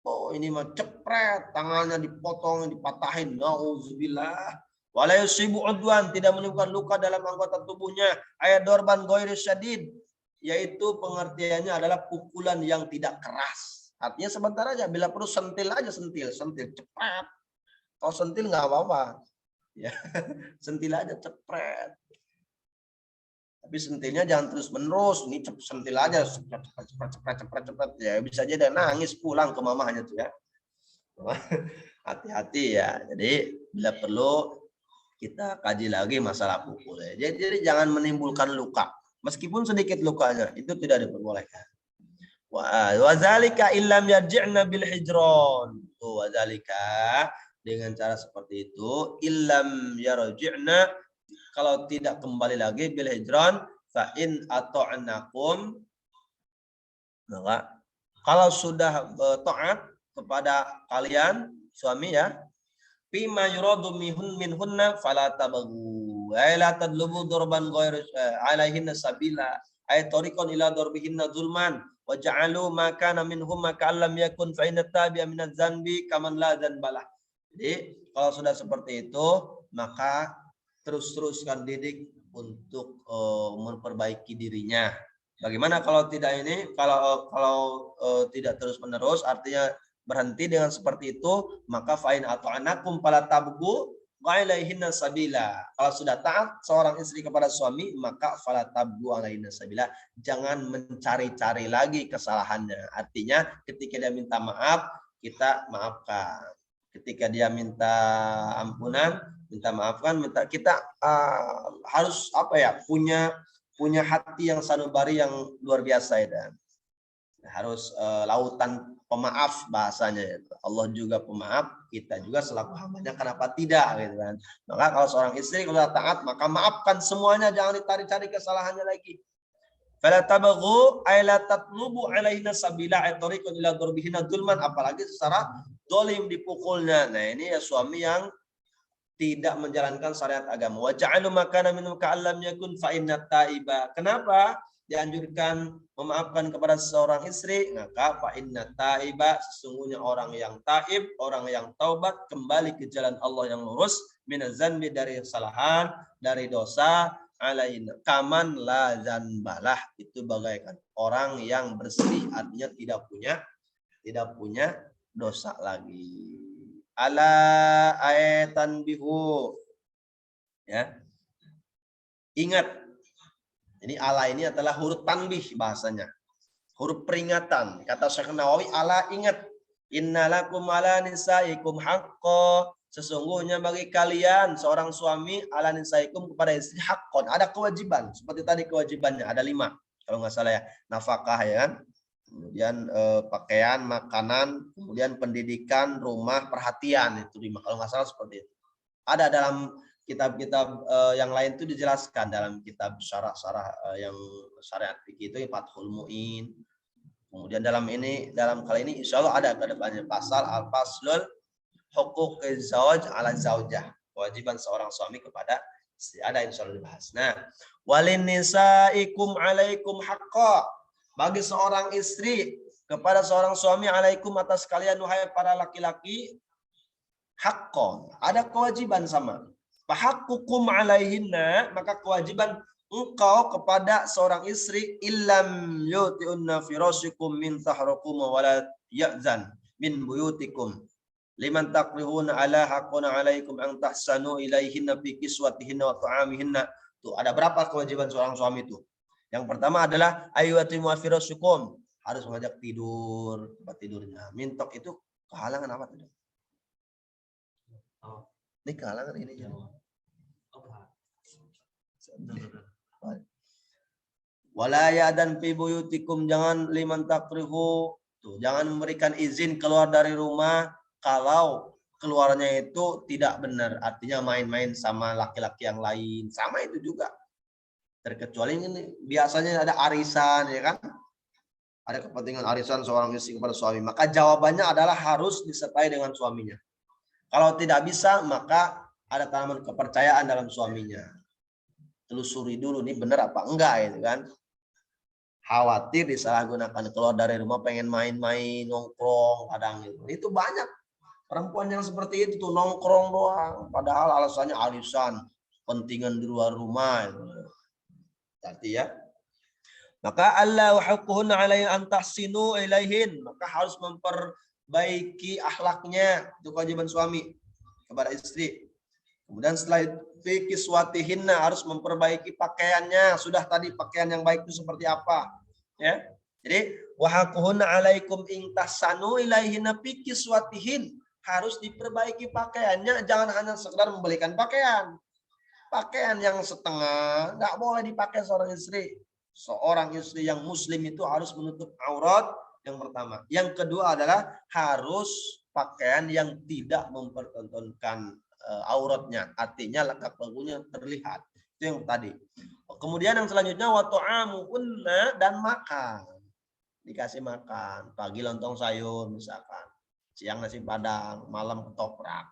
Oh, ini mah cepret, tangannya dipotong, dipatahin. Nauzubillah. Wala yusibu udwan, tidak menimbulkan luka dalam anggota tubuhnya. Ayat dorban ghairi syadid, yaitu pengertiannya adalah pukulan yang tidak keras. Artinya sebentar aja, bila perlu sentil aja, sentil cepret. Kalau sentil nggak apa-apa. Ya, sentil aja cepret. Tapi sentilnya jangan terus menerus. Ini sentil aja cepet. Ya bisa aja dia nangis pulang ke mamahnya tuh ya. Hati-hati ya. Jadi bila perlu kita kaji lagi masalah pukul ya. Jadi jangan menimbulkan luka. Meskipun sedikit lukanya itu tidak diperbolehkan. Wazalika illam yarji'na bil hijron. Wazalika dengan cara seperti itu illam yarji'na, kalau tidak kembali lagi bil hijron, fa in ata'nakum, maka kalau sudah taat kepada kalian suami ya, bima yuradu minhunna fala tabaghu ay la tadlubu durban ghair alaihinna sabila ay tariqan ila darbihinna zulman wa ja'alu ma kana minhum ma ka'allam yakun fa inna tabi'a min adz-dzanbi kaman la dzanbalah. Jadi kalau sudah seperti itu maka terus-teruskan didik untuk memperbaiki dirinya. Bagaimana kalau tidak ini? Kalau tidak terus-menerus, artinya berhenti dengan seperti itu, maka fa'in atau anakum fala tabghu alaihinna sabila. Kalau sudah taat seorang istri kepada suami, maka fala tabghu alaihinna sabila. Jangan mencari-cari lagi kesalahannya. Artinya ketika dia minta maaf, kita maafkan. Ketika dia minta ampunan, minta maafkan, kita harus punya hati yang sanubari yang luar biasa ya. Harus lautan pemaaf bahasanya. Allah juga pemaaf, kita juga selaku hambanya, kenapa tidak gitu kan. Maka kalau seorang istri kalau taat maka maafkan semuanya, jangan dicari-cari kesalahannya lagi. Fala tabaghu ay la tatlubu alaihinna sabila ay tariqan ila darbihinna dzulman, apalagi secara zalim dipukulnya. Nah, ini ya suami yang tidak menjalankan syariat agama. Wa ja'alu makana minhu ka'allam yakun fa inna taiba. Kenapa dianjurkan memaafkan kepada seorang istri? Maka fa inna taiba, sesungguhnya orang yang taib, orang yang taubat kembali ke jalan Allah yang lurus, minazanbi, dari kesalahan, dari dosa, alaina kaman la zanbalah, itu bagaikan orang yang bersih, artinya tidak punya dosa lagi. Ala ayatan bihu ya, ingat, ini ala ini adalah huruf tanbih bahasanya, huruf peringatan. Kata Syekh Nawawi, ala ingat, innalakum ala nisaikum haqqo, sesungguhnya bagi kalian seorang suami ala nisaikum kepada istri haqqon, ada kewajiban. Seperti tadi kewajibannya ada 5 kalau nggak salah ya, nafkah ya kan, kemudian pakaian, makanan, kemudian pendidikan, rumah, perhatian, itu 5 kalau nggak salah seperti itu. Ada dalam kitab-kitab yang lain itu dijelaskan dalam kitab syarah-syarah yang syariat fikih itu Fathul Muin. Kemudian dalam kali ini insya Allah ada ke depannya pasal al-faslul huquq zauj ala zaujah, kewajiban seorang suami kepada istri, ada insya Allah dibahas. Nah, walin nisaikum alaikum haqqo, bagi seorang istri kepada seorang suami, alaikum, atas kalian wahai para laki-laki, haqqo, ada kewajiban sama. Fahaqqukum alaihinna, maka kewajiban engkau kepada seorang istri, illam yuti'unna firasyikum min tahrakum wa la ya'zan min buyutikum liman taqrihuna ala haqquna alaikum an tahsanu ilaihinna fi kiswatihinna wa ta'amihinna. Tuh, ada berapa kewajiban seorang suami itu? Yang pertama adalah ayyatimu firasyikum, harus mengajak tidur, tempat tidurnya. Mintok itu kehalangan apa tadi? Ini kehalangan ini ya. Wala ya'dan fi buyutikum, jangan liman takrihu, tuh, jangan memberikan izin keluar dari rumah kalau keluarnya itu tidak benar, artinya main-main sama laki-laki yang lain, sama itu juga. Terkecuali ini biasanya ada arisan ya kan, ada kepentingan arisan seorang istri kepada suami, maka jawabannya adalah harus disertai dengan suaminya. Kalau tidak bisa, maka ada tanaman kepercayaan dalam suaminya. Telusuri dulu nih benar apa enggak itu kan. Khawatir disalahgunakan, keluar dari rumah pengen main-main, nongkrong, kadang gitu. Itu banyak perempuan yang seperti itu tuh, nongkrong doang, padahal alasannya arisan, pentingan di luar rumah. Berarti ya. Maka Allah wahkuhun alaihi antahsinu ilaihin, maka harus memperbaiki akhlaknya, itu kewajiban suami kepada istri. Kemudian setelah itu kiswatihinna, harus memperbaiki pakaiannya. Sudah tadi pakaian yang baik itu seperti apa, ya. Jadi wahakuhunna alaikum intahsanu ilaihinna fi kiswatihin, harus diperbaiki pakaiannya, jangan hanya sekedar membelikan pakaian. Pakaian yang setengah nggak boleh dipakai seorang istri. Seorang istri yang muslim itu harus menutup aurat, yang pertama. Yang kedua adalah harus pakaian yang tidak mempertontonkan auratnya, artinya lekak bahunya terlihat. Itu yang tadi. Kemudian yang selanjutnya wa ta'amuhunna, dan makan. Dikasih makan, pagi lontong sayur misalkan, siang nasi padang, malam ketoprak.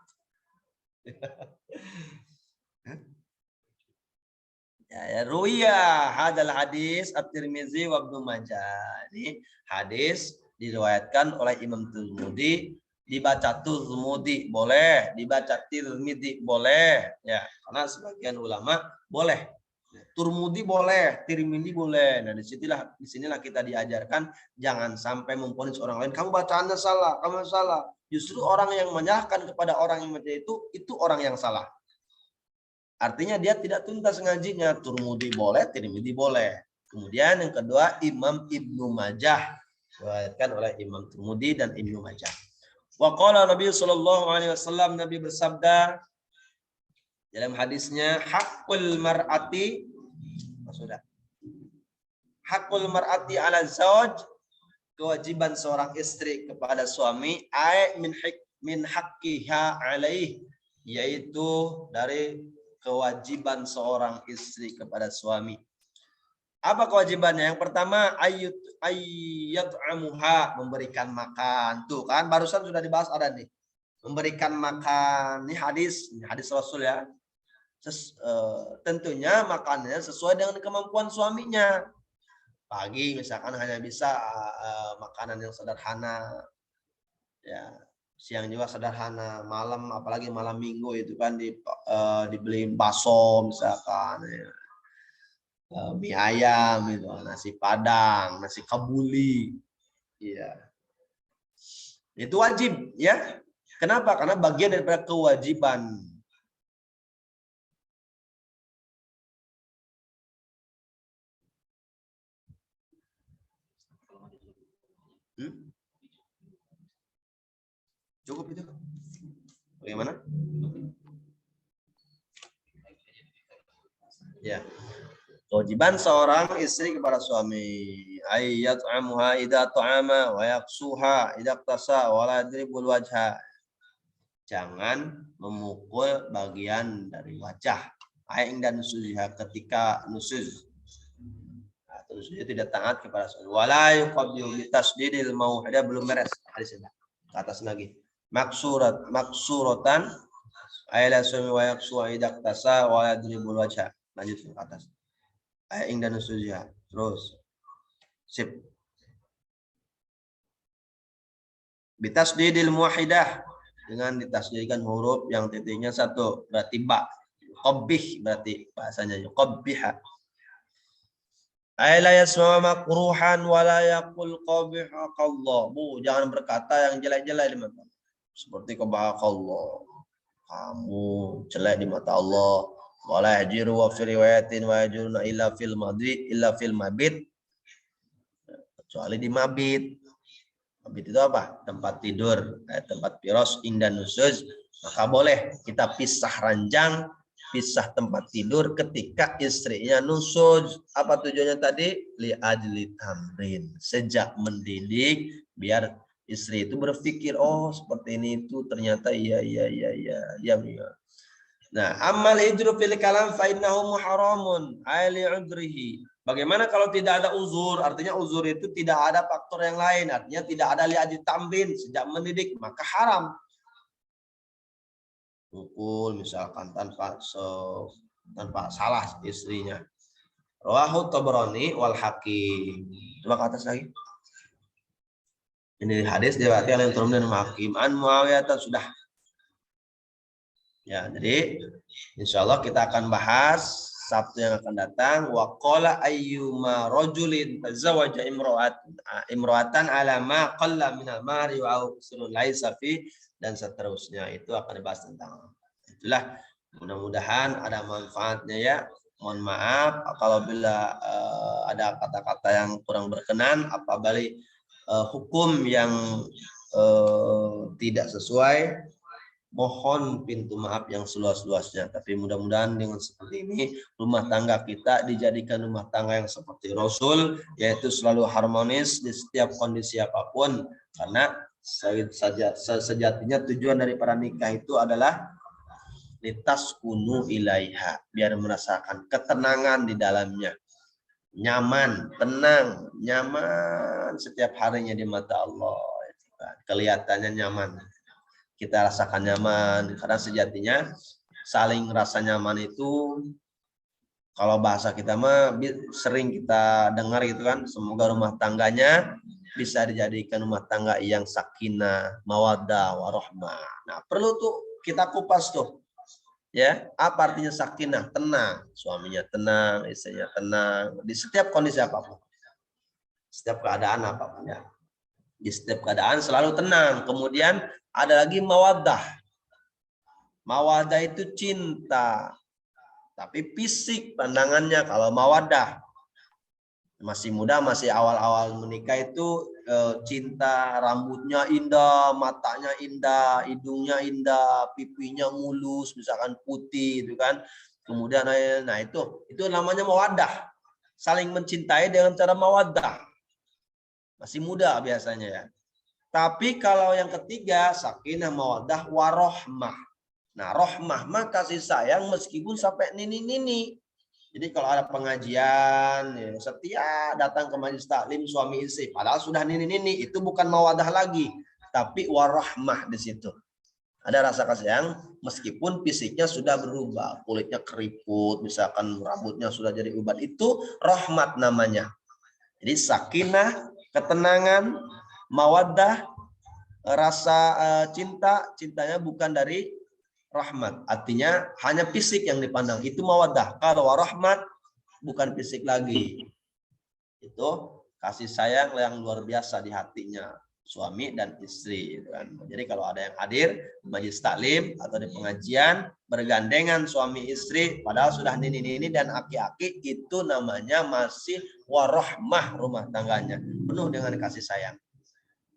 Ya, ruya hadal hadis at-Tirmizi wa Ibnu Majah. Ini hadis diriwayatkan oleh Imam Tirmizi, dibaca Tirmizi boleh, dibaca Tirmizi boleh, ya, karena sebagian ulama boleh. Tirmizi boleh, Tirmizi boleh. Nah, disinilah kita diajarkan jangan sampai memvonis orang lain, kamu bacaannya salah, kamu salah. Justru orang yang menyalahkan kepada orang yang membaca itu orang yang salah. Artinya dia tidak tuntas ngajinya. Tirmizi boleh, Tirmizi boleh. Kemudian yang kedua Imam Ibnu Majah, diriwayatkan oleh Imam Tirmizi dan Ibnu Majah. Wa qala Nabi sallallahu alaihi wasallam, Nabi bersabda dalam hadisnya, hakul mar'ati, sudah. Hakul mar'ati ala zauj, kewajiban seorang istri kepada suami, ay min haqqiha alaih, yaitu dari kewajiban seorang istri kepada suami. Apa kewajibannya? Yang pertama ayyat'amuha, memberikan makan. Tuh kan barusan sudah dibahas, ada nih. Memberikan makan. Ini hadis Rasul ya. Tentunya makannya sesuai dengan kemampuan suaminya. Pagi misalkan hanya bisa makanan yang sederhana. Ya. Siang juga sederhana, malam apalagi malam minggu itu kan dibeliin bakso misalkan, ya. Mie ayam gitu, nasi padang, nasi kebuli, ya. Itu wajib ya. Kenapa? Karena bagian daripada kewajiban. Cukup itu. Bagaimana? Ya. Kewajiban seorang istri kepada suami, ayyat'amuha idza ta'ama wa yaqsuha idza qtasa wa la yadribul wajha. Jangan memukul bagian dari wajah. Aing dan nusuzha, ketika nusuz. Nah, nusuznya tidak taat kepada suami. Wala yuqabbilu bi tasdidil mau'ida, belum beres hadisnya. Ke atas lagi. Maksuratan ayla suami wa yaqsu idza qtasa wa la yadribul wajha. Lanjut ke atas. Aing dan nusuzha. Terus. Sip. Bitasdidil muwahidah, dengan ditasdidkan huruf yang titiknya satu, berarti ba. Qabbih berarti bahasanya qabbiha. Ayla yasma makruhan wa la yaqul qabihakallah. Bu, jangan berkata yang jelek-jelek di mata. Seperti qabihakallah. Kamu jelek di mata Allah. Wala yajiru wa fi riwayatin wa yajuruna illa fil madri illa fil mabit. Kecuali di mabit. Mabit itu apa? Tempat tidur, tempat piros, indan nusuz. Maka boleh kita pisah ranjang, pisah tempat tidur ketika istrinya nusuz. Apa tujuannya tadi? Li ajli tamrin. Sejak mendidik, biar istri itu berpikir, oh seperti ini itu ternyata iya. Nah, amal hijru fil kalam fa innahu muharramun ali udrihi. Bagaimana kalau tidak ada uzur? Artinya uzur itu tidak ada faktor yang lain. Artinya tidak ada li ajli tambin, sejak mendidik maka haram. Pukul misalkan tanpa salah istrinya. Rawahu Tabrani wal Hakim. Coba ke atas lagi. Ini hadis diriwayatkan oleh Tabrani dan Hakim an Muawiyah sudah. Ya, jadi insyaallah kita akan bahas Sabtu yang akan datang. Wa qala ayyuma rajulin tazawaja imra'atan ala ma qalla minal mahri wa ausrun laisa fi dan seterusnya. Itu akan dibahas tentang. Itulah, mudah-mudahan ada manfaatnya ya. Mohon maaf apabila ada kata-kata yang kurang berkenan, apabila hukum yang tidak sesuai, mohon pintu maaf yang seluas-luasnya. Tapi mudah-mudahan dengan seperti ini rumah tangga kita dijadikan rumah tangga yang seperti Rasul, yaitu selalu harmonis di setiap kondisi apapun. Karena sejatinya tujuan dari para nikah itu adalah litas kunu ilaiha, biar merasakan ketenangan di dalamnya, nyaman, tenang, nyaman setiap harinya di mata Allah. Kelihatannya nyaman, kita rasakan nyaman, karena sejatinya saling rasa nyaman itu, kalau bahasa kita mah sering kita dengar gitu kan, semoga rumah tangganya bisa dijadikan rumah tangga yang sakinah, mawaddah, warahmah. Nah, perlu tuh kita kupas tuh. Ya, apa artinya sakinah? Tenang, suaminya tenang, istrinya tenang di setiap kondisi apapun, setiap keadaan apapun ya. Di setiap keadaan selalu tenang. Kemudian ada lagi mawaddah. Mawaddah itu cinta, tapi fisik pandangannya. Kalau mawaddah masih muda, masih awal-awal menikah itu cinta, rambutnya indah, matanya indah, hidungnya indah, pipinya mulus, misalkan putih itu kan. Kemudian nah itu namanya mawaddah. Saling mencintai dengan cara mawaddah. Masih muda biasanya ya. Tapi kalau yang ketiga, sakinah, mawaddah, warohmah. Nah, rohmah mah kasih sayang meskipun sampai nini-nini. Jadi kalau ada pengajian, ya, setia datang ke majelis taklim suami istri, padahal sudah nini-nini, itu bukan mawadah lagi, tapi warahmah di situ. Ada rasa kasih sayang meskipun fisiknya sudah berubah, kulitnya keriput, misalkan rambutnya sudah jadi uban, itu rahmat namanya. Jadi sakinah, ketenangan, mawaddah, rasa cintanya bukan dari rahmat, artinya hanya fisik yang dipandang, itu mawaddah. Kalau warahmat bukan fisik lagi, itu kasih sayang yang luar biasa di hatinya suami dan istri kan. Jadi kalau ada yang hadir di majelis taklim atau di pengajian bergandengan suami istri padahal sudah nini-nini dan aki-aki, itu namanya masih warahmah rumah tangganya, penuh dengan kasih sayang.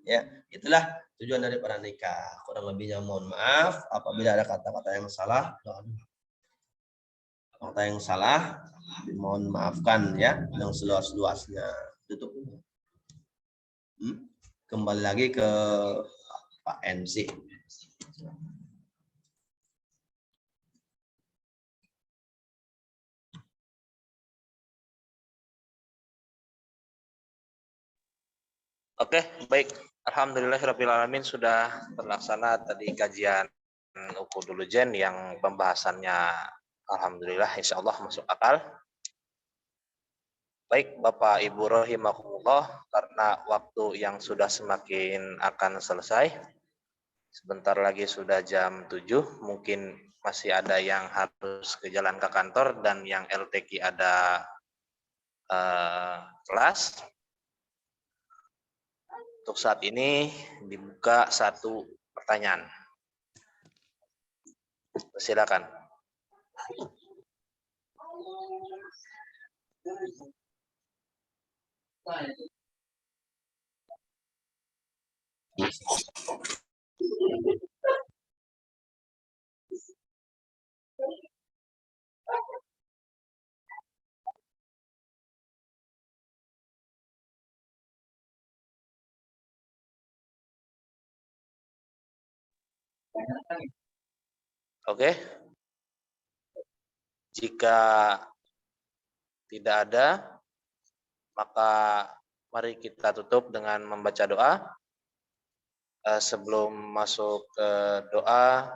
Ya, itulah tujuan dari para nikah. Kurang lebihnya mohon maaf apabila ada kata-kata yang salah. Kata yang salah mohon maafkan ya, yang seluas-luasnya. Tutup. Kembali lagi ke Pak MC. Oke, baik. Alhamdulillahirrabbilalamin sudah terlaksana tadi kajian Ukudul Jen yang pembahasannya alhamdulillah insya Allah masuk akal. Baik Bapak Ibu rahimakumullah, karena waktu yang sudah semakin akan selesai, sebentar lagi sudah jam 7, mungkin masih ada yang harus ke jalan ke kantor dan yang LTQ ada kelas. Untuk saat ini dibuka satu pertanyaan. Silakan. Oke. Jika tidak ada, maka mari kita tutup dengan membaca doa. Sebelum masuk ke doa,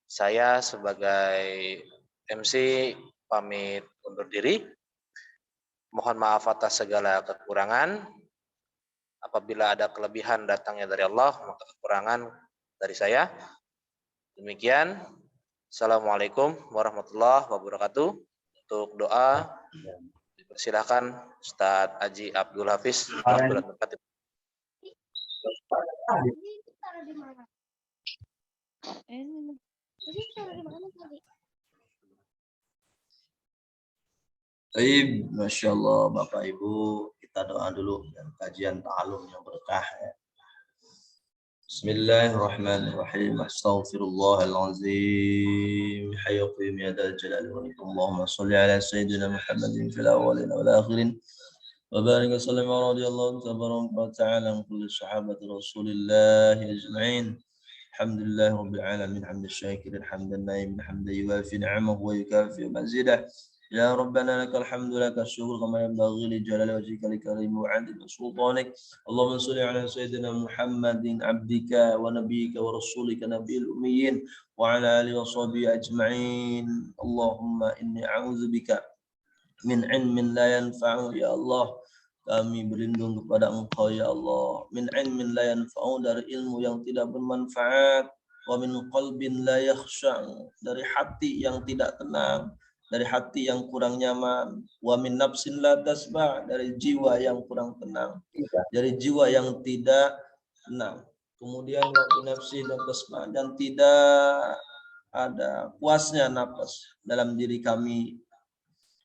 saya sebagai MC pamit undur diri. Mohon maaf atas segala kekurangan. Apabila ada kelebihan datangnya dari Allah, maka kekurangan dari saya. Demikian. Assalamualaikum warahmatullahi wabarakatuh. Untuk doa, dipersilakan Ustadz Haji Abdul Hafiz. Baik, Masya Allah, Bapak Ibu, kita doa dulu dan kajian ta'alum yang berkah. Ya. Bismillahirrahmanirrahim. Astaghfirullahalazim. Hayyuqim ya dal jalali wal ikram. Allahumma sholli ala sayyidina Muhammadin fil awwalin wal akhirin. Wa barik wa sallim wa radiyallahu ta'ala an kulli sahabati Rasulillah ajma'in. Alhamdulillah rabbil alamin hamdan syakirin hamdan naimin hamdan yuwafi ni'amahu wa yukafi mazidah. Ya Rabbana lakal hamdu lakal syukur kama yanbaghi li jalali wajhika li karimi wa'adil sultanik. Allahumma shalli ala sayyidina Muhammadin abdika wa nabiyyika wa rasulika nabiyil ummiyin wa ala alihi wa sahbihi ajma'in. Allahumma inni a'udzubika min ilmin la yanfa'u ya Allah. Kami berlindung kepada Engkau ya Allah. Min ilmin la yanfa'u, dari ilmu yang tidak bermanfaat. Wa min qalbin la yakhsha', dari hati yang tidak tenang, dari hati yang kurang nyaman. Wa min nafsin la tasba', dari jiwa yang kurang tenang, dari jiwa yang tidak tenang. Kemudian wa min nafsin la tasba', dan tidak ada puasnya nafas dalam diri kami.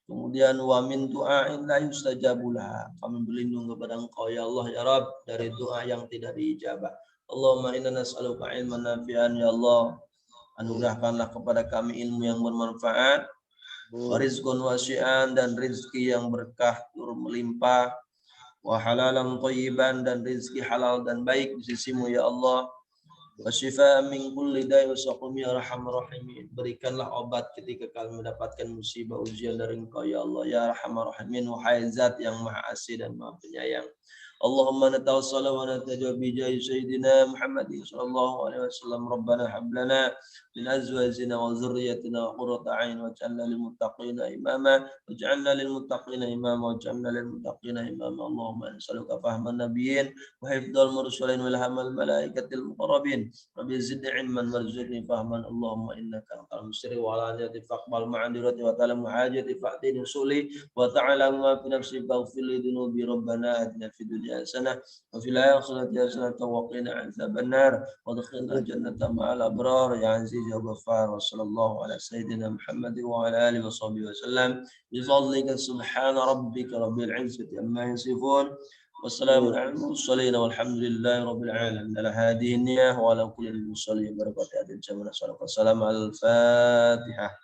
Kemudian wa min du'ain la yustajabu laha, kami berlindung kepada Engkau ya Allah ya Rabb, dari doa yang tidak diijabah. Allahumma inna nas'aluka ilman nafi'an ya Allah. Anugerahkanlah kepada kami ilmu yang bermanfaat, rizqun wasi'an, dan rizki yang berkah turun melimpah, wa halalan thayyiban, dan rizki halal dan baik di sisimu ya Allah, wa syifaan min kulli da'i wa saqam ya arhamar rahimin. Berikanlah obat ketika kami mendapatkan musibah ujian dari Engkau ya Allah ya arhamar rahimin. Wahai Zat yang Maha Asih dan Maha Penyayang. Allahumma natawassalu wa natajwa bi jahi sayyidina Muhammadin sallallahu alaihi wasallam. Rabbana hab lana min azwajina wa dhurriyyatina wa qurrata a'yun waj'alna lil muttaqina imama waj'alna lil muttaqina imama waj'alna lil muttaqina imama. Allahumma nas'aluka fahman nabiyyin wa hifdzal mursalin wa ilhamal malaikatil muqarrabin. Rabbi zidni ilman warzuqni fahman. Allahumma innaka antal musri wa ala niyati faqbal ma'adirati wa ta'lamu hajati fa'tini usuli wa ta'lamu ma fi nafsi faghfir li dhunubi. Rabbana atina fid dunya hasanah wa fil akhirati hasanah wa qina adzaban nar wa adkhilna jannata ma'al abrar ya aziz ya ghaffar. Wa sallallahu ala sayyidina Muhammad wa ala alihi wa sahbihi wa sallam bi fadlika subhana rabbika rabbil izzati amma yasifun. Wassalamu ala al-mursalin walhamdulillahi rabbil alamin. Ala hadhihi niyyah wa ala kulli musallin barakatuh adil jamal sallallahu wasallam al-fatihah.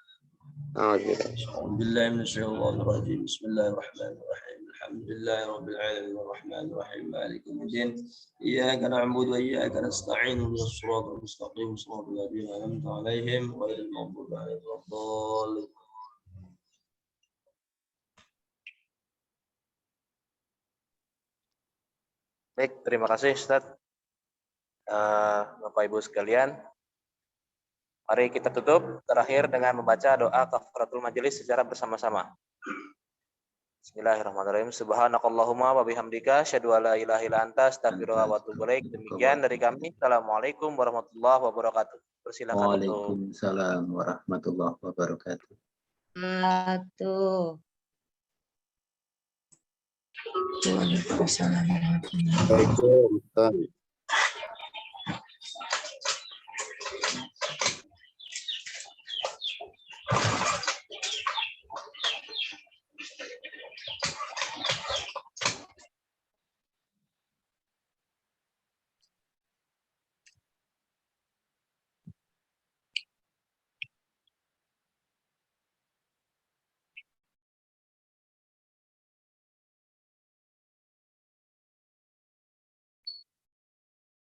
A'udzubillahi minasyaitonir rajim. Bismillahirrahmanirrahim. Alhamdulillahi rabbil alamin arrahmanir rahim maliki yaumiddin. Iyyaka na'budu wa iyyaka nasta'in ihdinas siratal mustaqim siratal ladzina an'amta 'alaihim ghairil maghdubi 'alaihim waladdallin. Baik, terima kasih Ustaz. Bapak Ibu sekalian, mari kita tutup terakhir dengan membaca doa kafaratul majelis secara bersama-sama. Bismillahirrahmanirrahim. Subhanakallahumma wa bihamdika asyhadu an la ilaha illa anta astaghfiruka wa atubu ilaik. Demikian dari kami. Assalamualaikum warahmatullahi wabarakatuh. Persilakan. Waalaikumsalam warahmatullahi wabarakatuh. Waalaikumsalam. Waalaikumsalam.